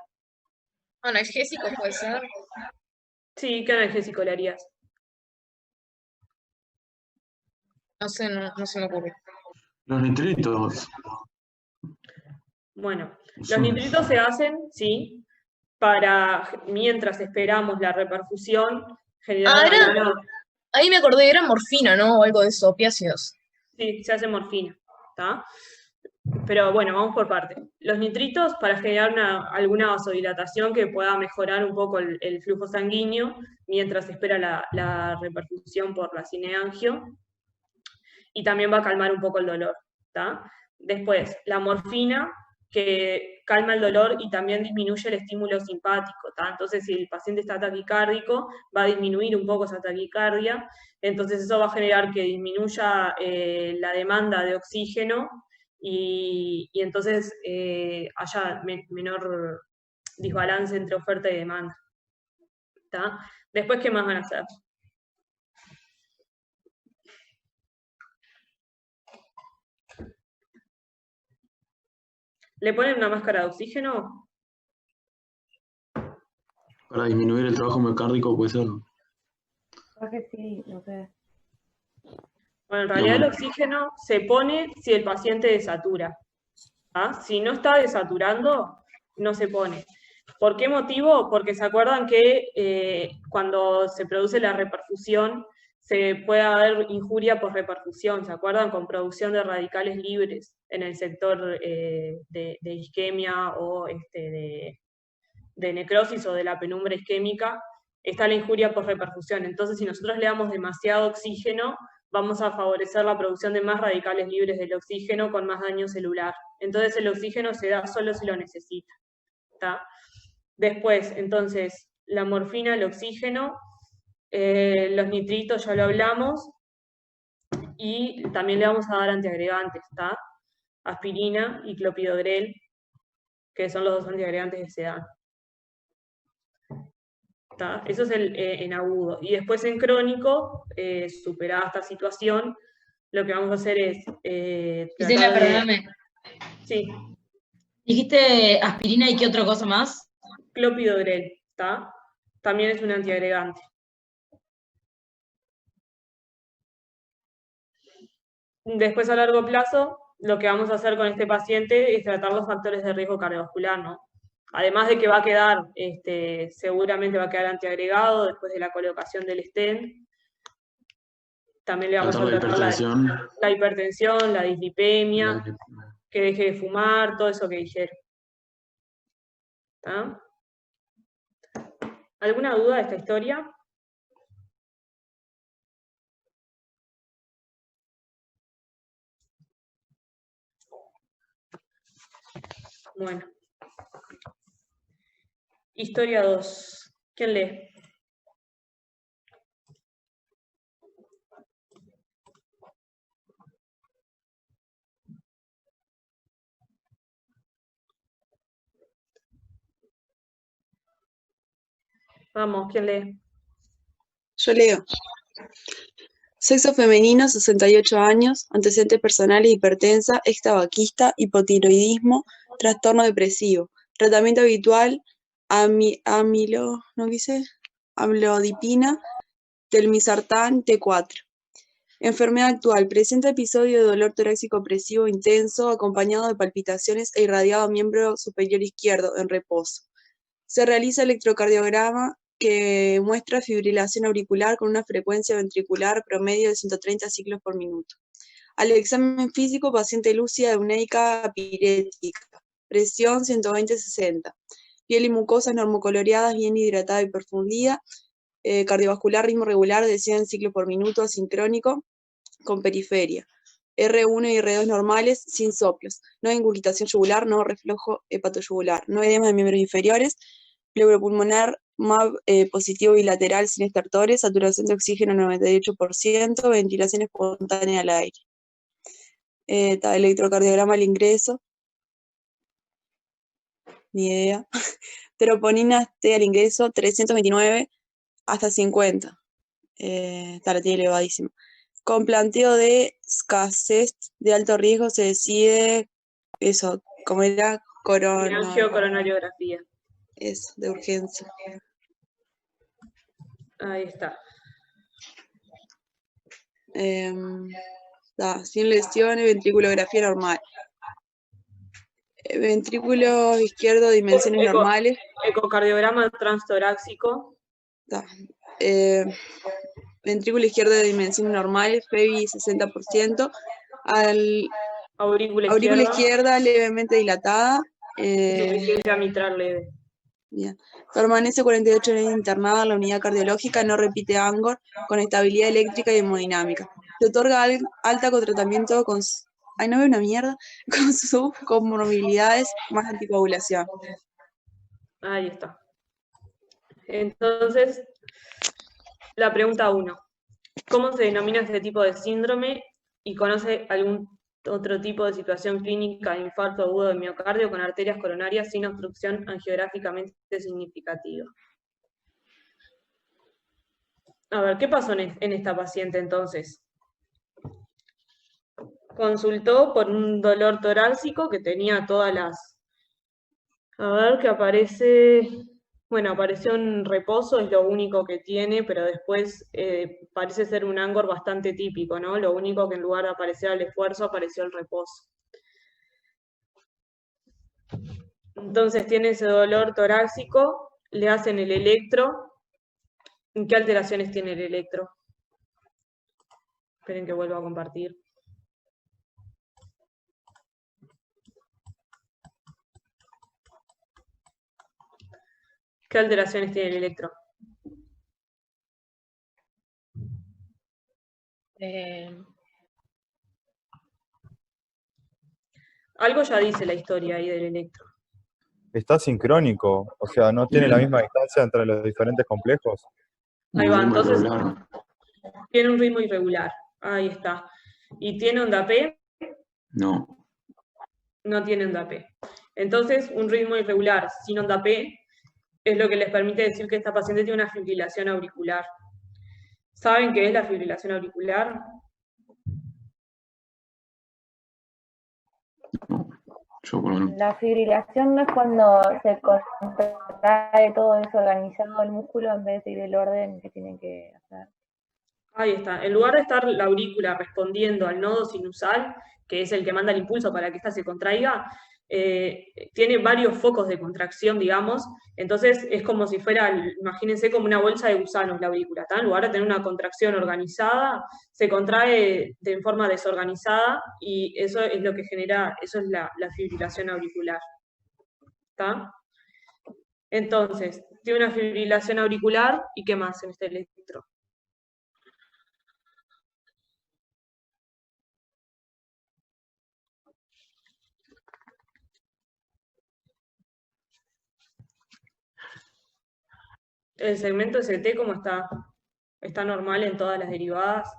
K: ¿Analgésico puede ser?
B: Sí, ¿qué analgésico le harías?
K: No sé, no se me ocurre.
G: Los nitritos.
B: Bueno, los nitritos se hacen, sí, para mientras esperamos la reperfusión, generar
K: ahí me acordé, era morfina, ¿no? O algo de eso, opiáceos.
B: Sí, se hace morfina, Pero bueno, vamos por partes. Los nitritos para generar alguna vasodilatación que pueda mejorar un poco el flujo sanguíneo mientras se espera la reperfusión por la cineangio, y también va a calmar un poco el dolor, ¿tá? Después, la morfina, que calma el dolor y también disminuye el estímulo simpático, ¿tá? Entonces, si el paciente está taquicárdico, va a disminuir un poco esa taquicardia, entonces eso va a generar que disminuya la demanda de oxígeno y entonces haya menor desbalance entre oferta y demanda, ¿tá? Después, ¿qué más van a hacer? ¿Le ponen una máscara de oxígeno?
G: Para disminuir el trabajo miocárdico puede ser.
J: Creo que sí, no sé.
B: Bueno, en realidad el oxígeno se pone si el paciente desatura. ¿Ah? Si no está desaturando, no se pone. ¿Por qué motivo? Porque se acuerdan que cuando se produce la reperfusión, se puede haber injuria por reperfusión, ¿se acuerdan? Con producción de radicales libres en el sector de isquemia o de necrosis o de la penumbra isquémica, está la injuria por reperfusión. Entonces, si nosotros le damos demasiado oxígeno, vamos a favorecer la producción de más radicales libres del oxígeno con más daño celular. Entonces, el oxígeno se da solo si lo necesita, ¿tá? Después, entonces, la morfina, el oxígeno, los nitritos ya lo hablamos, y también le vamos a dar antiagregantes, ¿tá? Aspirina y clopidogrel, que son los dos antiagregantes que se dan. ¿Tá? Eso es en agudo. Y después en crónico, superada esta situación, lo que vamos a hacer es...
A: Gisela, perdóname.
B: Sí.
A: Dijiste aspirina y qué otra cosa más.
B: Clopidogrel, ¿tá? También es un antiagregante. Después, a largo plazo, lo que vamos a hacer con este paciente es tratar los factores de riesgo cardiovascular, ¿no? Además de que va a quedar, seguramente va a quedar antiagregado después de la colocación del stent. También le vamos a tratar la hipertensión, la dislipemia, que deje de fumar, todo eso que dijeron. ¿Tá? ¿Alguna duda de esta historia? Bueno. Historia 2. ¿Quién lee? Vamos, ¿quién lee?
Q: Yo leo. Sexo femenino, 68 años, antecedentes personales, hipertensa, ex tabaquista, hipotiroidismo, trastorno depresivo. Tratamiento habitual, amlodipina, telmisartán, T4. Enfermedad actual, presenta episodio de dolor torácico opresivo intenso, acompañado de palpitaciones e irradiado a miembro superior izquierdo, en reposo. Se realiza electrocardiograma que muestra fibrilación auricular con una frecuencia ventricular promedio de 130 ciclos por minuto. Al examen físico, paciente lúcida, euneica, pirética, presión 120/60, piel y mucosas normocoloreadas, bien hidratada y perfundida, cardiovascular, ritmo regular de 100 ciclos por minuto, asincrónico, con periferia. R1 y R2 normales, sin soplos. No hay ingurgitación yugular, no reflujo hepatoyugular. No edema de miembros inferiores. Pleuropulmonar MAB positivo bilateral sin estertores. Saturación de oxígeno 98%. Ventilación espontánea al aire. Electrocardiograma al ingreso. Ni idea. Troponinas T al ingreso, 329 hasta 50. La tiene elevadísima. Con planteo de escasez de alto riesgo se decide eso, como era
B: coronariografía.
Q: Eso, de urgencia.
B: Ahí está.
Q: Sin lesiones, ventriculografía normal. Ventrículo izquierdo, dimensiones normales.
B: Ecocardiograma transtorácico.
Q: Ventrículo izquierdo de dimensiones normales, FEBI 60%. Al
B: Aurícula
Q: Aurícula
B: izquierda,
Q: izquierda levemente dilatada.
B: insuficiencia mitral leve.
Q: Bien. Permanece 48 horas internada en la unidad cardiológica, no repite Angor, con estabilidad eléctrica y hemodinámica. Se otorga alta con tratamiento con... Ay, no veo una mierda. Con sus comorbilidades más anticoagulación.
B: Ahí está. Entonces, la pregunta 1. ¿Cómo se denomina este tipo de síndrome? ¿Y conoce algún otro tipo de situación clínica de infarto agudo de miocardio con arterias coronarias sin obstrucción angiográficamente significativa? A ver, ¿qué pasó en esta paciente entonces? Consultó por un dolor torácico que tenía todas las... A ver, que aparece... Bueno, apareció en reposo, es lo único que tiene, pero después parece ser un Angor bastante típico, ¿no? Lo único que en lugar de aparecer al esfuerzo, apareció el reposo. Entonces tiene ese dolor torácico, le hacen el electro. ¿Qué alteraciones tiene el electro? Esperen que vuelva a compartir. ¿Qué alteraciones tiene el electro? Algo ya dice la historia ahí del electro.
I: Está sincrónico, o sea, no tiene la misma distancia entre los diferentes complejos.
B: Ahí va, entonces tiene un ritmo irregular. Ahí está. ¿Y tiene onda P?
G: No.
B: No tiene onda P. Entonces, un ritmo irregular sin onda P es lo que les permite decir que esta paciente tiene una fibrilación auricular. ¿Saben qué es la fibrilación auricular?
J: La fibrilación no es cuando se contrae todo desorganizado el músculo en vez de seguir el orden que tienen que hacer.
B: Ahí está. En lugar de estar la aurícula respondiendo al nodo sinusal, que es el que manda el impulso para que ésta se contraiga, tiene varios focos de contracción, digamos. Entonces es como si fuera, imagínense como una bolsa de gusanos la aurícula, ¿tá? En lugar de tener una contracción organizada, se contrae de forma desorganizada y eso es lo que genera, eso es la fibrilación auricular. ¿Tá? Entonces, tiene una fibrilación auricular y ¿qué más en este electro? El segmento ST, ¿cómo está? ¿Está normal en todas las derivadas?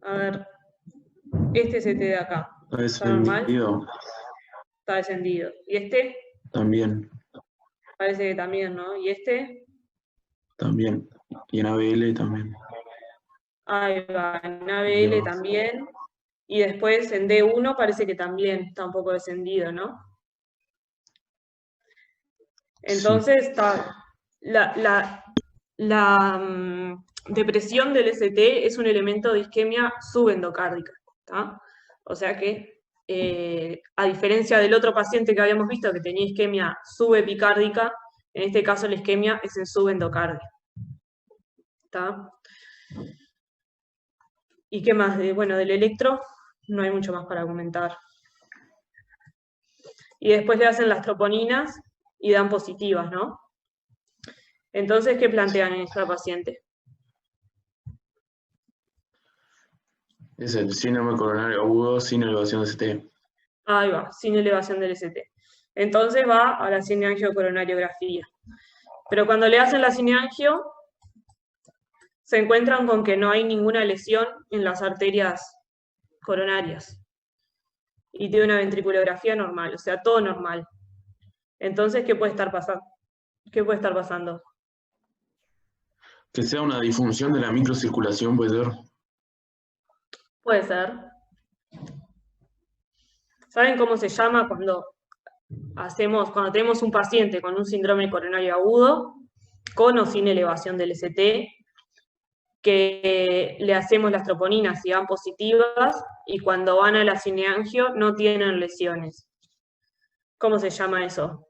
B: A ver, este ST de acá, ¿está normal? Está descendido. ¿Y este?
G: También.
B: Parece que también, ¿no? ¿Y este?
G: También. Y en ABL también.
B: Ahí va, en ABL también. Y después en D1 parece que también está un poco descendido, ¿no? Entonces está la depresión del ST es un elemento de isquemia subendocárdica, ¿tá? O sea que, a diferencia del otro paciente que habíamos visto que tenía isquemia subepicárdica, en este caso la isquemia es en subendocardia. ¿Tá? ¿Y qué más? Bueno, del electro no hay mucho más para comentar. Y después le hacen las troponinas y dan positivas, ¿no? Entonces, ¿qué plantean en esta paciente?
G: Es el síndrome coronario agudo sin elevación de ST.
B: Ahí va, sin elevación del ST. Entonces va a la cineangiocoronariografía. Pero cuando le hacen la cineangio, se encuentran con que no hay ninguna lesión en las arterias coronarias. Y tiene una ventriculografía normal, o sea, todo normal. Entonces, ¿qué puede estar pasando? ¿Qué puede estar pasando?
G: Que sea una disfunción de la microcirculación, puede ser.
B: Puede ser. ¿Saben cómo se llama cuando tenemos un paciente con un síndrome coronario agudo, con o sin elevación del ST, que le hacemos las troponinas y dan positivas, y cuando van a la cineangio no tienen lesiones? ¿Cómo se llama eso?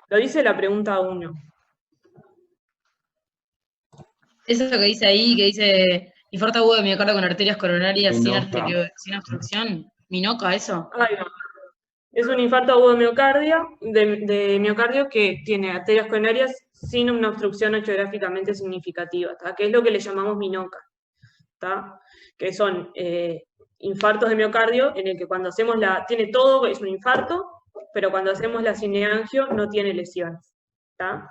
B: Lo dice la pregunta 1.
A: Eso que dice ahí, que dice infarto agudo de miocardio con arterias coronarias sin
G: Minoca.
A: sin obstrucción. ¿Minoca eso?
B: Ahí va. Es un infarto agudo de miocardio que tiene arterias coronarias sin una obstrucción angiográficamente significativa, ¿tá? Que es lo que le llamamos minoca, ¿tá? Que son infartos de miocardio en el que cuando hacemos tiene todo, es un infarto, pero cuando hacemos la cineangio no tiene lesiones, ¿tá?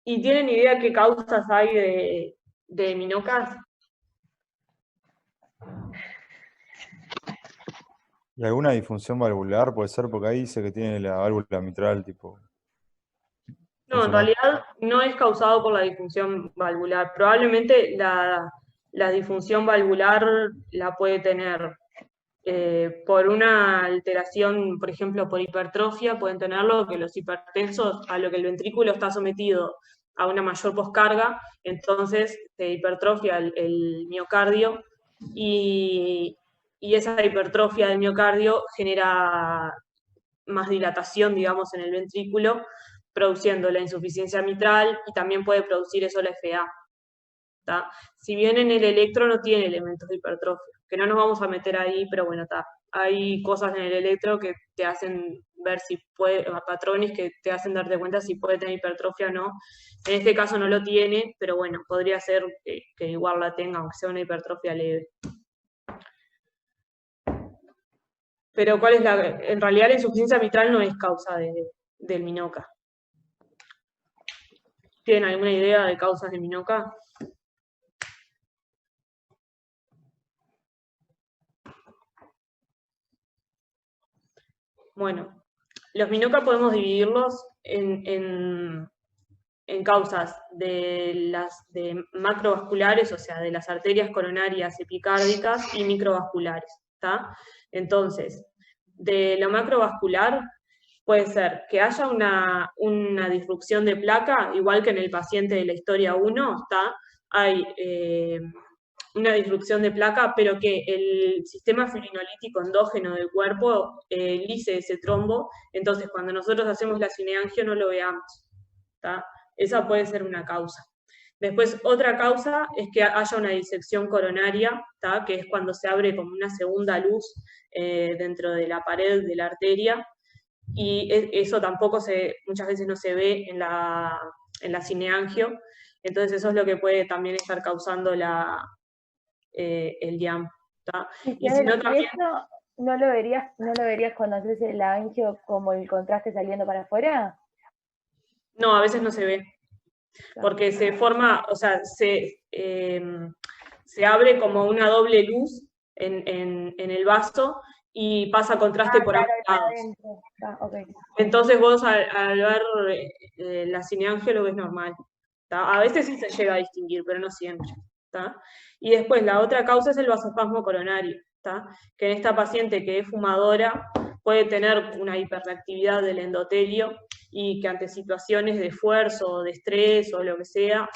B: ¿Y tienen idea qué causas hay de minocas?
I: ¿Y alguna disfunción valvular puede ser? Porque ahí dice que tiene la válvula mitral, tipo.
B: No, en realidad no es causado por la disfunción valvular. Probablemente la disfunción valvular la puede tener por una alteración, por ejemplo, por hipertrofia, pueden tenerlo, que los hipertensos, a lo que el ventrículo está sometido a una mayor poscarga, entonces se hipertrofia el miocardio y esa hipertrofia del miocardio genera más dilatación, digamos, en el ventrículo, produciendo la insuficiencia mitral y también puede producir eso la FA. ¿Tá? Si bien en el electro no tiene elementos de hipertrofia, que no nos vamos a meter ahí, pero bueno, está. Hay cosas en el electro que te hacen ver si puede, patrones que te hacen darte cuenta si puede tener hipertrofia o no. En este caso no lo tiene, pero bueno, podría ser que igual la tenga, aunque sea una hipertrofia leve. Pero ¿cuál es en realidad la insuficiencia mitral no es causa del minoca. ¿Tienen alguna idea de causas de minoca? Bueno, los minoca podemos dividirlos en causas de macrovasculares, o sea, de las arterias coronarias epicárdicas y microvasculares, ¿tá? Entonces, de lo macrovascular puede ser que haya una disrupción de placa, igual que en el paciente de la historia 1, ¿tá? Hay una disrupción de placa, pero que el sistema fibrinolítico endógeno del cuerpo lise ese trombo, entonces cuando nosotros hacemos la cineangio no lo veamos, ¿tá? Esa puede ser una causa. Después, otra causa es que haya una disección coronaria, ¿tá? Que es cuando se abre como una segunda luz dentro de la pared de la arteria, y eso tampoco muchas veces no se ve en la cineangio, entonces eso es lo que puede también estar causando el DIAM. ¿Tá? Y si no, también...
J: ¿Eso no lo verías cuando haces el angio como el contraste saliendo para afuera?
B: No, a veces no se ve, porque se forma, o sea, se abre como una doble luz en el vaso y pasa contraste por ambos lados.
J: Okay.
B: Entonces vos al ver la cineangio lo ves normal. ¿Tá? A veces sí se llega a distinguir, pero no siempre. ¿Tá? Y después la otra causa es el vasospasmo coronario, ¿tá? Que en esta paciente que es fumadora puede tener una hiperreactividad del endotelio y que ante situaciones de esfuerzo o de estrés o lo que sea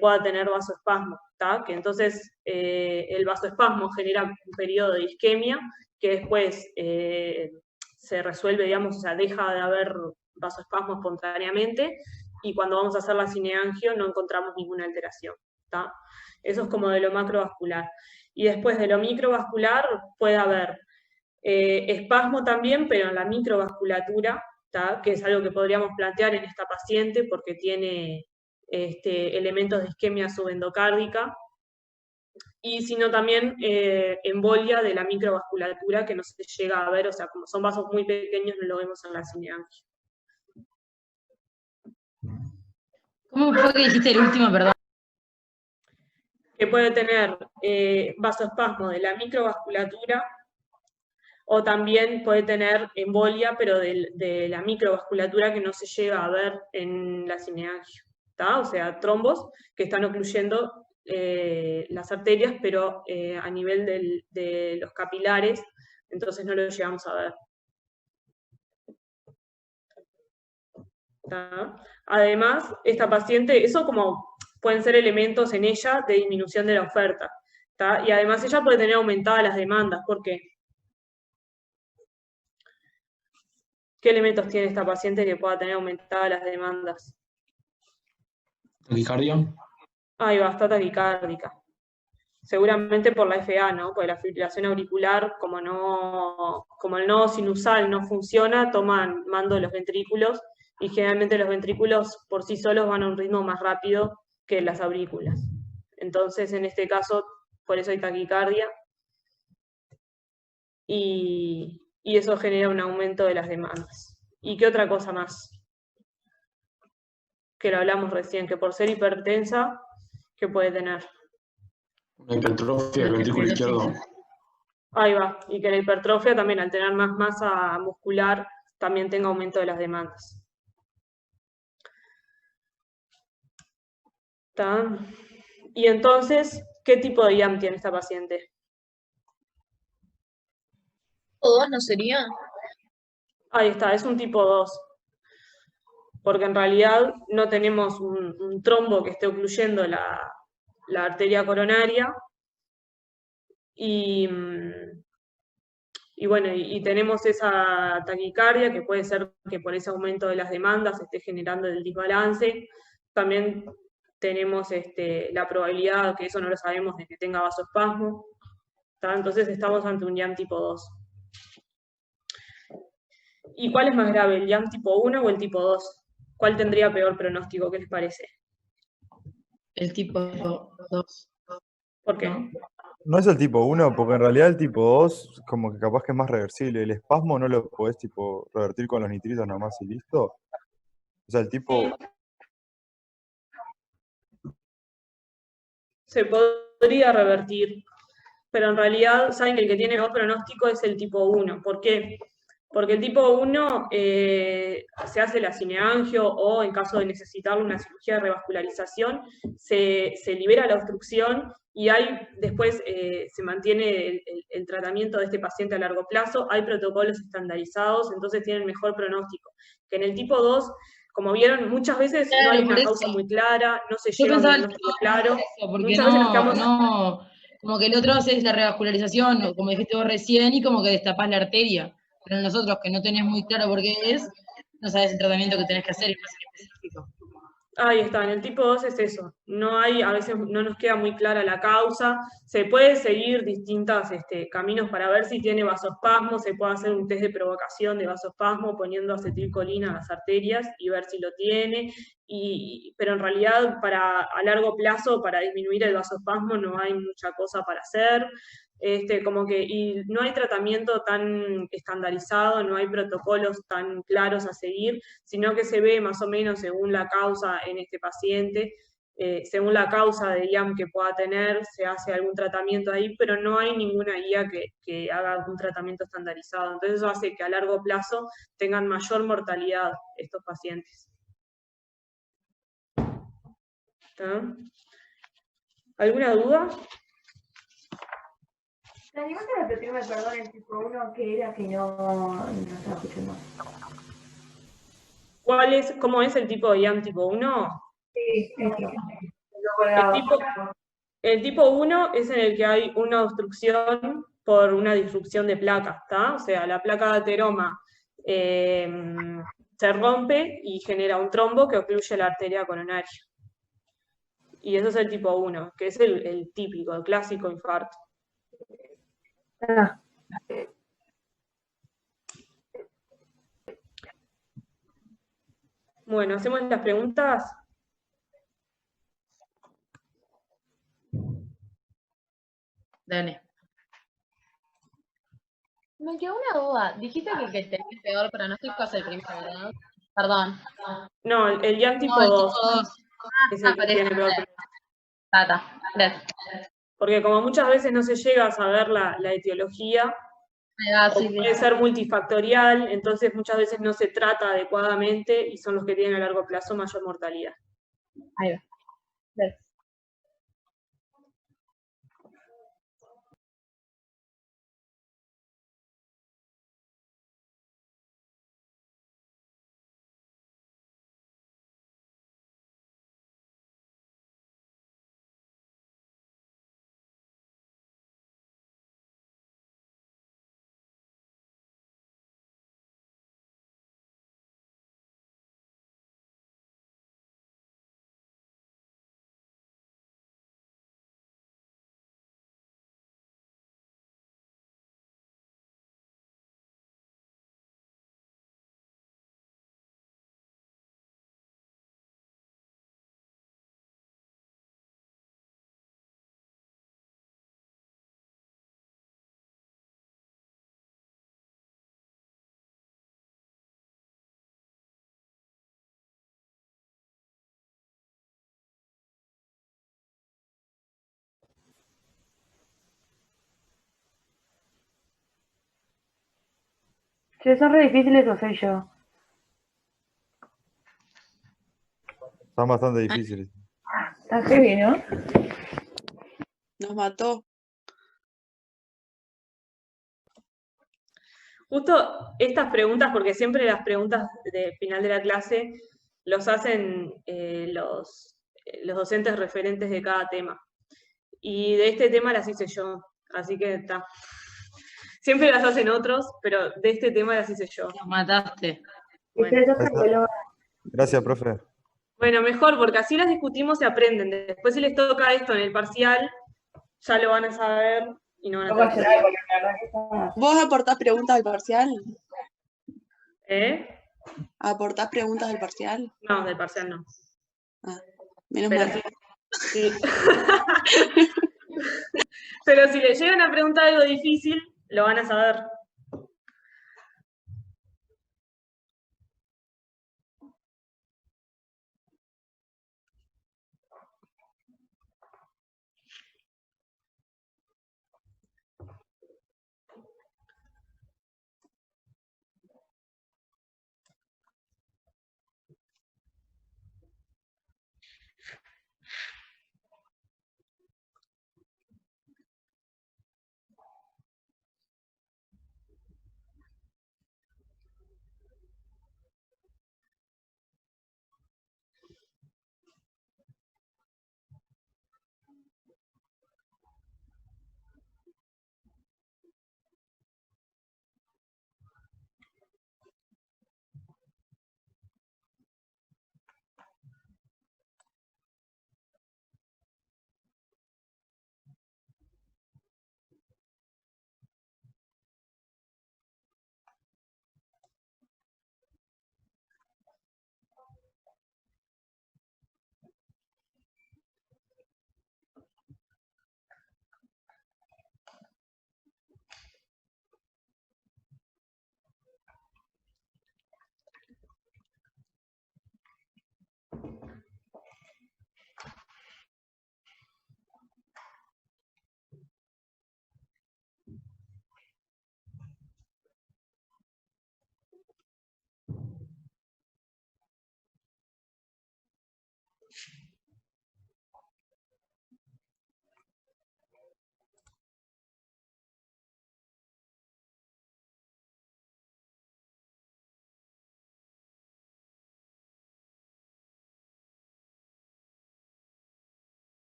B: pueda tener vasoespasmo, ¿tá? Que entonces el vasoespasmo genera un periodo de isquemia que después se resuelve, digamos, o sea, deja de haber vasoespasmo espontáneamente y cuando vamos a hacer la cineangio no encontramos ninguna alteración, ¿tá? Eso es como de lo macrovascular. Y después de lo microvascular puede haber espasmo también, pero en la microvasculatura, ¿tá? Que es algo que podríamos plantear en esta paciente porque tiene elementos de isquemia subendocárdica, y sino también embolia de la microvasculatura que no se llega a ver, o sea, como son vasos muy pequeños no lo vemos en la cineangio.
A: ¿Cómo fue que dijiste el último, perdón?
B: Que puede tener vasoespasmo de la microvasculatura, o también puede tener embolia, pero de la microvasculatura que no se llega a ver en la cineangio, ¿tá? O sea, trombos que están ocluyendo las arterias, pero a nivel de los capilares, entonces no lo llegamos a ver. ¿Tá? Además, esta paciente, eso como pueden ser elementos en ella de disminución de la oferta, ¿tá? Y además ella puede tener aumentadas las demandas, ¿por qué? ¿Qué elementos tiene esta paciente que pueda tener aumentadas las demandas?
G: Taquicardia.
B: Ahí va, está taquicárdica. Seguramente por la FA, ¿no? Porque la fibrilación auricular, como el nodo sinusal no funciona, toman mando de los ventrículos y generalmente los ventrículos por sí solos van a un ritmo más rápido que las aurículas. Entonces, en este caso, por eso hay taquicardia y eso genera un aumento de las demandas. ¿Y qué otra cosa más? Que lo hablamos recién, que por ser hipertensa, ¿qué puede tener?
G: Una hipertrofia del ventrículo izquierdo.
B: Ahí va, y que la hipertrofia también, al tener más masa muscular, también tenga aumento de las demandas. ¿Está? Y entonces, ¿qué tipo de IAM tiene esta paciente?
K: ¿O dos no sería?
B: Ahí está, es un tipo 2. Porque en realidad no tenemos un trombo que esté ocluyendo la arteria coronaria y bueno, y tenemos esa taquicardia que puede ser que por ese aumento de las demandas esté generando el desbalance. También tenemos la probabilidad, que eso no lo sabemos, de que tenga vasoespasmo. ¿Está? Entonces estamos ante un IAM tipo 2. ¿Y cuál es más grave, el IAM tipo 1 o el tipo 2? ¿Cuál tendría peor pronóstico? ¿Qué les parece?
A: El tipo 2.
B: ¿Por qué?
I: No es el tipo 1, porque en realidad el tipo 2 como que capaz que es más reversible. El espasmo no lo podés tipo revertir con los nitritos nomás y listo. O sea, el tipo...
B: Se podría revertir, pero en realidad saben que el que tiene mejor pronóstico es el tipo 1. ¿Por qué? Porque el tipo 1 se hace la cineangio o en caso de necesitar una cirugía de revascularización, se libera la obstrucción y después se mantiene el tratamiento de este paciente a largo plazo, hay protocolos estandarizados, entonces tienen mejor pronóstico. Que en el tipo 2, como vieron, muchas veces no hay una causa muy clara, no se lleva un diagnóstico claro,
A: Porque
B: muchas veces nos quedamos...
A: como que el otro hace la revascularización, o como dijiste vos recién, y como que destapás la arteria. Pero nosotros, que no tenés muy claro por qué es, no sabes el tratamiento que tenés que hacer, es más específico.
B: Ahí está, en el tipo 2 es eso. A veces no nos queda muy clara la causa. Se puede seguir distintos caminos para ver si tiene vasoespasmo. Se puede hacer un test de provocación de vasoespasmo poniendo acetilcolina a las arterias y ver si lo tiene. Pero en realidad, a largo plazo, para disminuir el vasoespasmo, no hay mucha cosa para hacer. Y no hay tratamiento tan estandarizado, no hay protocolos tan claros a seguir, sino que se ve más o menos según la causa en este paciente, según la causa de IAM que pueda tener, se hace algún tratamiento ahí, pero no hay ninguna guía que haga algún tratamiento estandarizado. Entonces eso hace que a largo plazo tengan mayor mortalidad estos pacientes. ¿Está? ¿Alguna duda?
J: ¿Te animas a repetirme, perdón, el tipo 1 que era que no estaba escuchando?
B: ¿Cómo es el tipo de IAM tipo 1?
J: Sí, eso.
B: El tipo 1 es en el que hay una obstrucción por una disrupción de placas, ¿está? O sea, la placa de ateroma se rompe y genera un trombo que ocluye la arteria coronaria. Y eso es el tipo 1, que es el típico, el clásico infarto. Bueno, ¿hacemos las preguntas?
A: Dale.
M: Me quedó una duda. Dijiste que el que tenía el peor pronóstico es el primero, ¿verdad? Perdón.
B: No, el IAM tipo 2 es el que tiene peor pronóstico. Porque como muchas veces no se llega a saber la etiología, puede ser multifactorial, entonces muchas veces no se trata adecuadamente y son los que tienen a largo plazo mayor mortalidad.
M: Ahí va.
J: Si son re difíciles, o soy yo.
I: Están bastante difíciles.
J: Está heavy, ¿no?
Q: Nos mató.
B: Justo estas preguntas, porque siempre las preguntas de final de la clase los hacen los docentes referentes de cada tema. Y de este tema las hice yo, así que está. Siempre las hacen otros, pero de este tema las hice yo.
A: Nos mataste.
B: Bueno.
I: Gracias, profe.
B: Bueno, mejor, porque así las discutimos y aprenden. Después si les toca esto en el parcial, ya lo van a saber y no van a tener problema.
Q: ¿Vos aportás preguntas al parcial?
B: ¿Eh?
Q: ¿Aportás preguntas del parcial?
B: No, del parcial no.
Q: Ah, menos
B: Pero
Q: mal.
B: sí. Pero si le llegan a preguntar algo difícil, lo van a saber.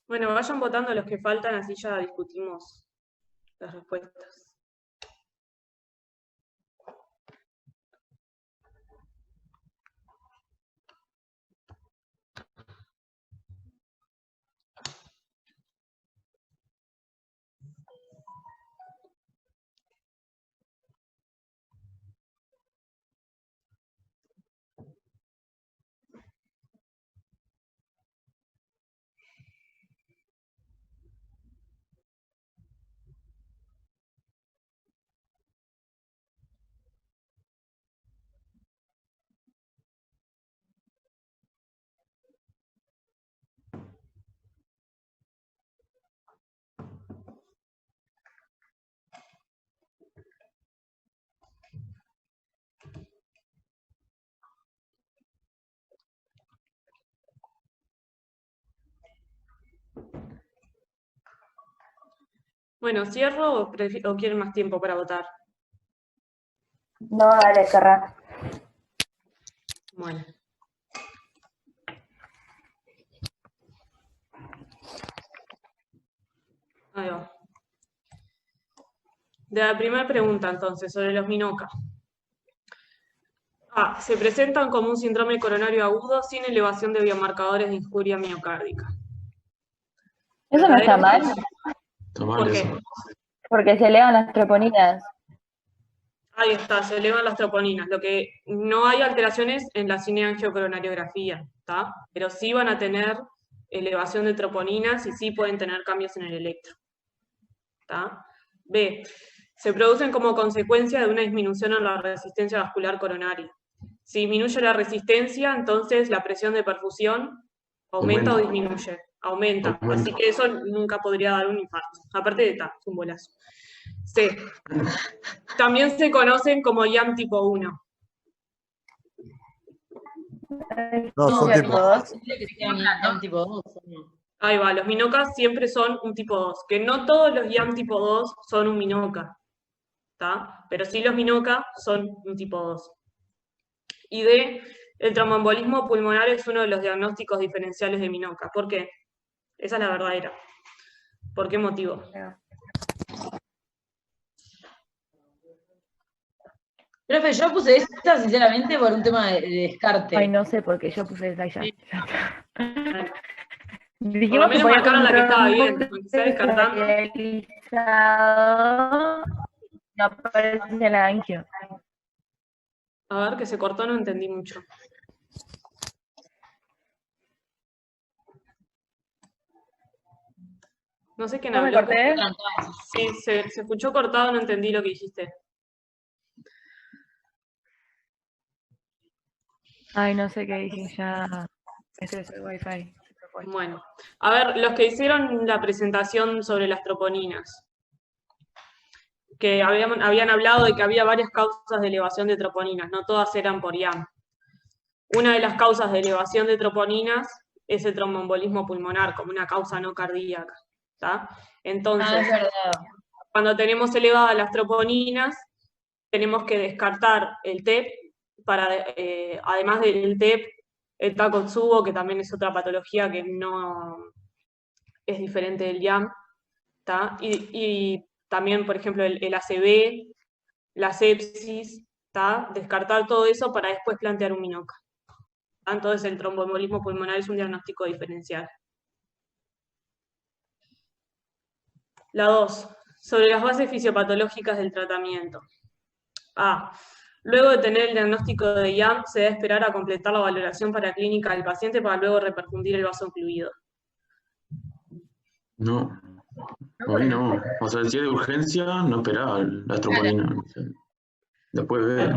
B: Bueno, vayan votando los que faltan, así ya discutimos las respuestas. Bueno, ¿cierro o quieren más tiempo para votar?
J: No, dale, cerrá.
B: Bueno. Ahí va. De la primera pregunta, entonces, sobre los MINOCA. A. Se presentan como un síndrome coronario agudo sin elevación de biomarcadores de injuria miocárdica.
J: Eso no está mal.
B: ¿Por qué?
J: Porque se elevan las troponinas.
B: Ahí está, se elevan las troponinas. Lo que no hay alteraciones en la cineangiocoronariografía, ¿está? Pero sí van a tener elevación de troponinas y sí pueden tener cambios en el electro. ¿Está? B. Se producen como consecuencia de una disminución en la resistencia vascular coronaria. Si disminuye la resistencia, entonces la presión de perfusión aumenta o disminuye. Aumenta. Así que eso nunca podría dar un infarto. Aparte de es un bolazo. C. También se conocen como IAM tipo 1.
I: No, son tipo 2.
B: Ahí va, los MINOCA siempre son un tipo 2. Que no todos los IAM tipo 2 son un MINOCA. ¿Está? Pero sí los MINOCA son un tipo 2. Y D. El tromboembolismo pulmonar es uno de los diagnósticos diferenciales de MINOCA. ¿Por qué? Esa es la verdadera. ¿Por qué motivo?
A: Profe, yo puse esta sinceramente por un tema de descarte.
H: Ay, no sé por qué yo puse esa ya.
B: Por lo
H: Dijimos que
B: menos
H: podía
B: marcaron la que estaba bien,
H: encontrar
B: porque está descartando.
H: realizado, no aparece en la angio.
B: A ver, que se cortó, no entendí mucho. No sé quién
H: ¿No me
B: habló.
H: corté?
B: Sí, se escuchó cortado, no entendí lo que dijiste.
H: Ay, no sé qué dije, ya. Este es el wifi.
B: Bueno, a ver, los que hicieron la presentación sobre las troponinas, que habían hablado de que había varias causas de elevación de troponinas, no todas eran por IAM. Una de las causas de elevación de troponinas es el tromboembolismo pulmonar, como una causa no cardíaca. ¿Tá? Entonces,
A: es verdad.
B: Cuando tenemos elevadas las troponinas, tenemos que descartar el TEP, además del TEP, el Takotsubo, que también es otra patología que no es diferente del IAM, ¿tá? Y también, por ejemplo, el ACV, la sepsis, ¿tá? Descartar todo eso para después plantear un MINOCA. ¿Tá? Entonces el tromboembolismo pulmonar es un diagnóstico diferencial. La 2. Sobre las bases fisiopatológicas del tratamiento. A. Luego de tener el diagnóstico de IAM, se debe esperar a completar la valoración paraclínica del paciente para luego reperfundir el vaso ocluido.
G: No, hoy no. O sea, si es de urgencia, no esperaba la troponina. Después ver.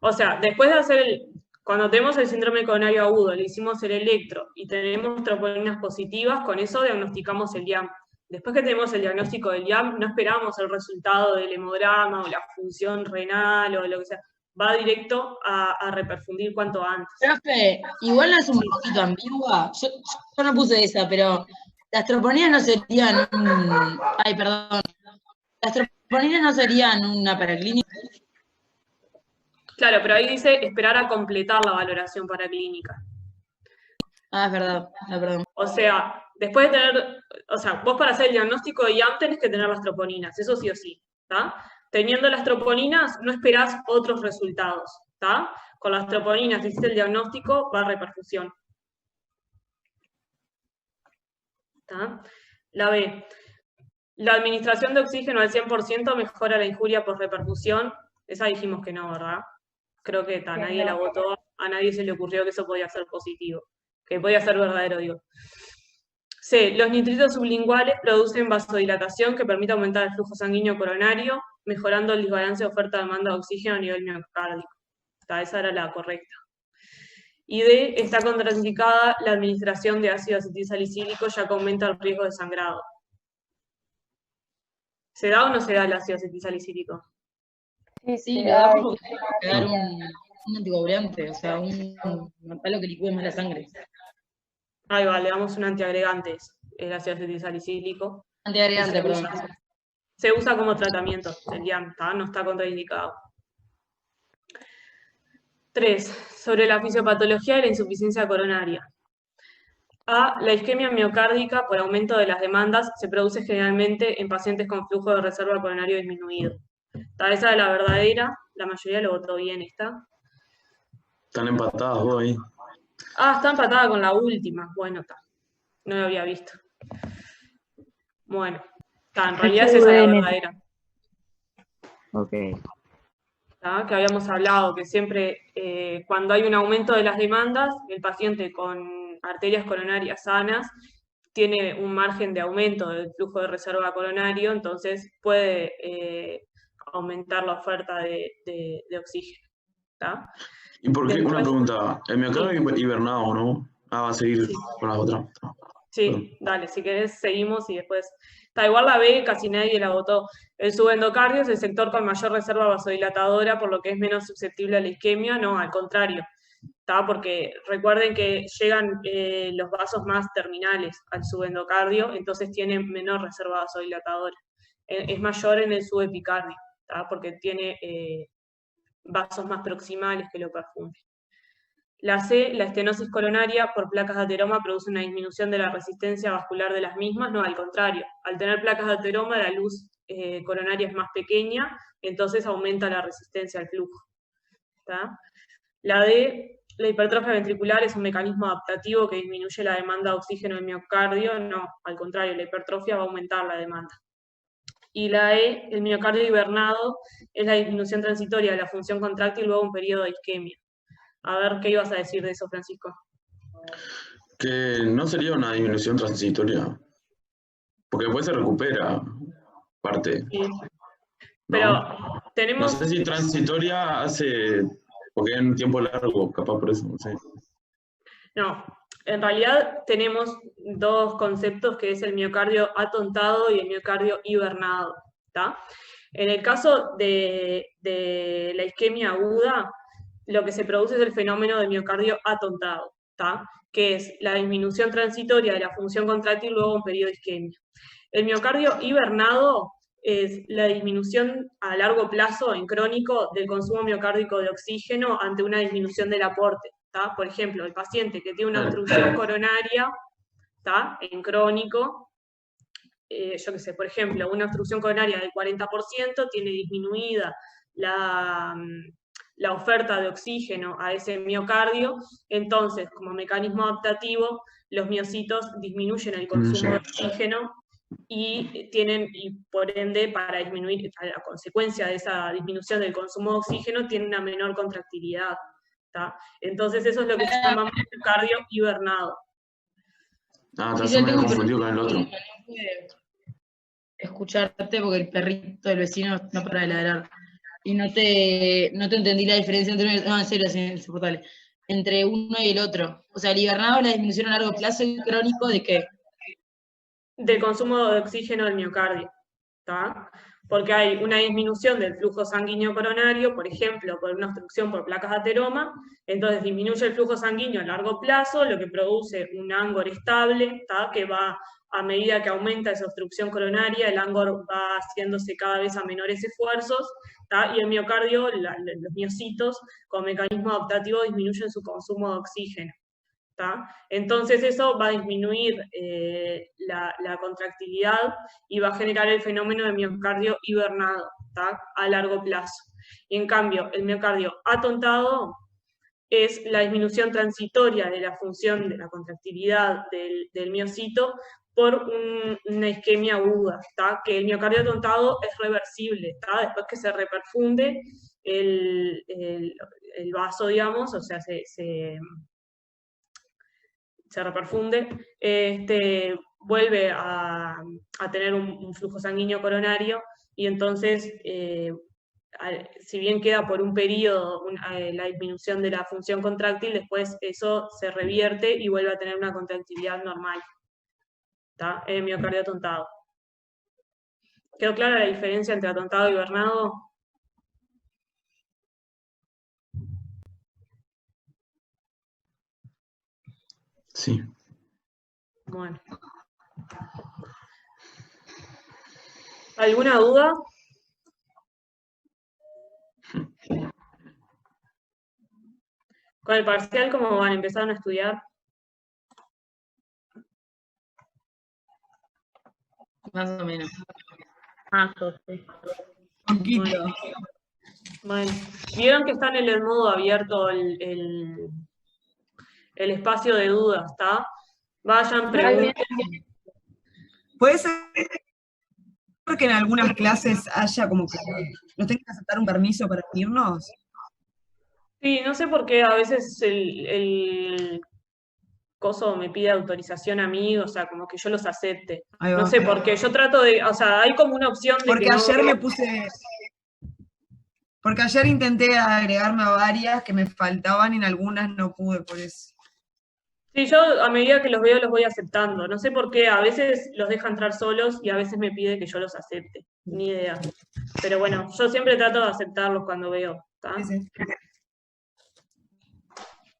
B: O sea, después de hacer cuando tenemos el síndrome coronario agudo, le hicimos el electro y tenemos troponinas positivas, con eso diagnosticamos el IAM. Después que tenemos el diagnóstico del IAM, no esperamos el resultado del hemograma o la función renal o lo que sea. Va directo a reperfundir cuanto antes.
A: Profe, igual no es un poquito ambigua. Yo no puse esa, pero las troponinas no serían Ay, perdón. Las troponinas no serían una paraclínica.
B: Claro, pero ahí dice esperar a completar la valoración paraclínica.
A: Ah, es verdad, perdón.
B: O sea, después de tener, vos para hacer el diagnóstico de IAM tenés que tener las troponinas, eso sí o sí, ¿tá? Teniendo las troponinas, no esperás otros resultados, ¿tá? Con las troponinas, hiciste el diagnóstico, va a reperfusión. ¿Tá? La B. La administración de oxígeno al 100% mejora la injuria por reperfusión. Esa dijimos que no, ¿verdad? Creo que nadie la votó, a nadie se le ocurrió que eso podía ser positivo, que podía ser verdadero, digo. C. Los nitritos sublinguales producen vasodilatación que permite aumentar el flujo sanguíneo coronario, mejorando el desbalance de oferta-demanda de oxígeno a nivel miocárdico. Esa era la correcta. Y D. Está contraindicada la administración de ácido acetilsalicílico, ya que aumenta el riesgo de sangrado. ¿Se da o no se da el ácido acetilsalicílico?
A: Sí, le da como que dar un anticoagulante, o sea, algo que licúe más la sangre.
B: Ahí va, le damos un antiagregante, el ácido acetilsalicílico.
A: Antiagregante, perdón.
B: Se usa como tratamiento, no está contraindicado. 3. Sobre la fisiopatología de la insuficiencia coronaria. A. La isquemia miocárdica por aumento de las demandas se produce generalmente en pacientes con flujo de reserva coronario disminuido. Esa es la verdadera, la mayoría lo votó bien esta.
G: Están empatadas vos ahí.
B: Está empatada con la última. Bueno, está. No lo había visto. Bueno, en realidad es esa la verdadera.
J: Ok.
B: Que habíamos hablado, que siempre cuando hay un aumento de las demandas, el paciente con arterias coronarias sanas tiene un margen de aumento del flujo de reserva coronario, entonces puede aumentar la oferta de oxígeno. ¿Tá?
G: ¿Y por qué? Una pregunta. El miocardio hibernado, ¿no? Va a seguir con las otras.
B: Sí, dale, si querés seguimos y después... igual la B casi nadie la votó. El subendocardio es el sector con mayor reserva vasodilatadora, por lo que es menos susceptible a la isquemia. No, al contrario. Porque recuerden que llegan los vasos más terminales al subendocardio, entonces tienen menor reserva vasodilatadora. Es mayor en el subepicardio, porque tiene vasos más proximales que lo perfunden. La C, la estenosis coronaria por placas de ateroma produce una disminución de la resistencia vascular de las mismas. No, al contrario. Al tener placas de ateroma, la luz coronaria es más pequeña, entonces aumenta la resistencia al flujo. La D, la hipertrofia ventricular es un mecanismo adaptativo que disminuye la demanda de oxígeno del miocardio. No, al contrario, la hipertrofia va a aumentar la demanda. Y la E, el miocardio hibernado, es la disminución transitoria de la función contráctil luego de un periodo de isquemia. A ver, ¿qué ibas a decir de eso, Francisco?
G: Que no sería una disminución transitoria, porque después se recupera parte.
B: Sí.
G: ¿No?
B: Pero tenemos...
G: No sé si transitoria hace, porque es un tiempo largo, capaz por eso, no sé.
B: No, en realidad tenemos dos conceptos, que es el miocardio atontado y el miocardio hibernado. En el caso de la isquemia aguda, lo que se produce es el fenómeno de miocardio atontado, que es la disminución transitoria de la función contráctil luego de un periodo de isquemia. El miocardio hibernado es la disminución a largo plazo en crónico del consumo miocárdico de oxígeno ante una disminución del aporte. Por ejemplo, el paciente que tiene una obstrucción coronaria en crónico, yo qué sé, por ejemplo, una obstrucción coronaria del 40%, tiene disminuida la oferta de oxígeno a ese miocardio, entonces, como mecanismo adaptativo, los miocitos disminuyen el consumo de oxígeno y por ende, para disminuir, a la consecuencia de esa disminución del consumo de oxígeno, tienen una menor contractilidad. Entonces, eso es lo que llamamos miocardio hibernado.
G: Yo me he confundido con el otro.
A: Escucharte porque el perrito del vecino no para de ladrar. Y no te entendí la diferencia entre... No, en serio, es insoportable. Entre uno y el otro. O sea, el hibernado, la disminución a largo plazo y crónico, ¿de qué?
B: Del consumo de oxígeno del miocardio. Porque hay una disminución del flujo sanguíneo coronario, por ejemplo, por una obstrucción por placas de ateroma, entonces disminuye el flujo sanguíneo a largo plazo, lo que produce un Angor estable, que va, a medida que aumenta esa obstrucción coronaria, el Angor va haciéndose cada vez a menores esfuerzos, y el miocardio, los miocitos, con mecanismo adaptativo, disminuyen su consumo de oxígeno. Entonces eso va a disminuir la contractilidad y va a generar el fenómeno de miocardio hibernado a largo plazo. Y en cambio, el miocardio atontado es la disminución transitoria de la función de la contractilidad del miocito por una isquemia aguda, que el miocardio atontado es reversible, después que se reperfunde el vaso, digamos, o sea, se reperfunde, vuelve a tener un flujo sanguíneo coronario y entonces, si bien queda por un periodo la disminución de la función contráctil, después eso se revierte y vuelve a tener una contractilidad normal. El miocardio atontado. ¿Quedó clara la diferencia entre atontado y hibernado?
G: Sí.
B: Bueno. ¿Alguna duda? Con el parcial, ¿cómo van? ¿Empezaron a estudiar?
A: Más o menos.
B: Bueno, vieron que están en el modo abierto el espacio de dudas, ¿está? Vayan, pregunten.
C: ¿Puede ser que en algunas clases haya como que nos tengan que aceptar un permiso para irnos?
B: Sí, no sé por qué a veces el coso me pide autorización a mí, o sea, como que yo los acepte.
C: Ahí va.
B: No sé por qué, yo trato de, o sea, hay como una opción de
C: Porque
B: que no...
C: ayer me puse... Porque ayer intenté agregarme a varias que me faltaban y en algunas no pude, por eso.
B: Sí, yo a medida que los veo los voy aceptando. No sé por qué, a veces los deja entrar solos y a veces me pide que yo los acepte. Ni idea. Pero bueno, yo siempre trato de aceptarlos cuando veo, ¿está?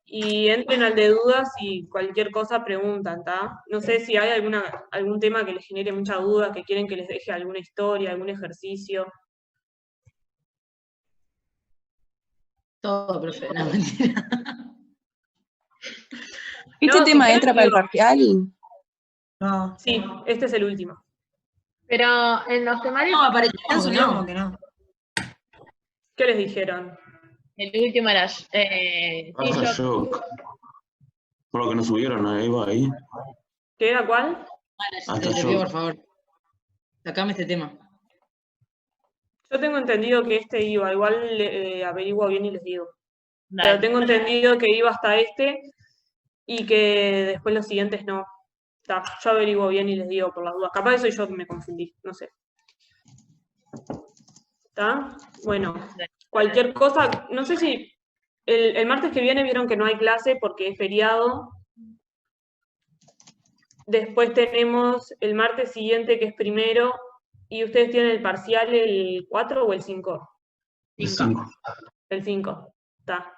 B: Y entren al de dudas y cualquier cosa preguntan, ¿está? No sé si hay algún tema que les genere mucha duda, que quieren que les deje alguna historia, algún ejercicio.
A: Todo, profe, no, mentira.
Q: ¿Este
B: No,
Q: tema
B: si
Q: entra para el parcial?
C: No.
B: Sí, este es el último.
K: Pero en los temarios...
A: No, apareció
C: como que no.
B: ¿Qué les dijeron?
K: El último era...
G: Yo, por lo que nos subieron a Eva ahí.
B: ¿Qué era cuál?
A: Te pido, por favor. Sacame este tema.
B: Yo tengo entendido que este iba, igual averiguo bien y les digo.
K: Dale.
B: Pero tengo entendido que iba hasta este y que después los siguientes no. Está, yo averiguo bien y les digo por las dudas. Capaz soy yo que me confundí, no sé. ¿Está? Bueno, cualquier cosa, no sé si el martes que viene vieron que no hay clase porque es feriado. Después tenemos el martes siguiente que es primero y ustedes tienen el parcial el 4 o el 5.
G: El 5.
B: El 5, está.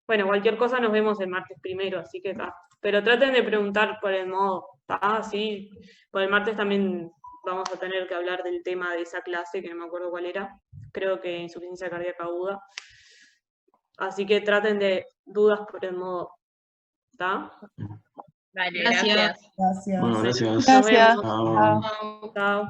B: Bueno, cualquier cosa nos vemos el martes primero, así que está. Pero traten de preguntar por el modo, ¿está? Sí, por el martes también vamos a tener que hablar del tema de esa clase, que no me acuerdo cuál era. Creo que insuficiencia cardíaca aguda. Así que traten de dudas por el modo, ¿está?
K: Vale,
A: Gracias.
K: gracias.
Q: Gracias.
G: Bueno, gracias.
B: Nos vemos.
G: Chao.
B: Chao.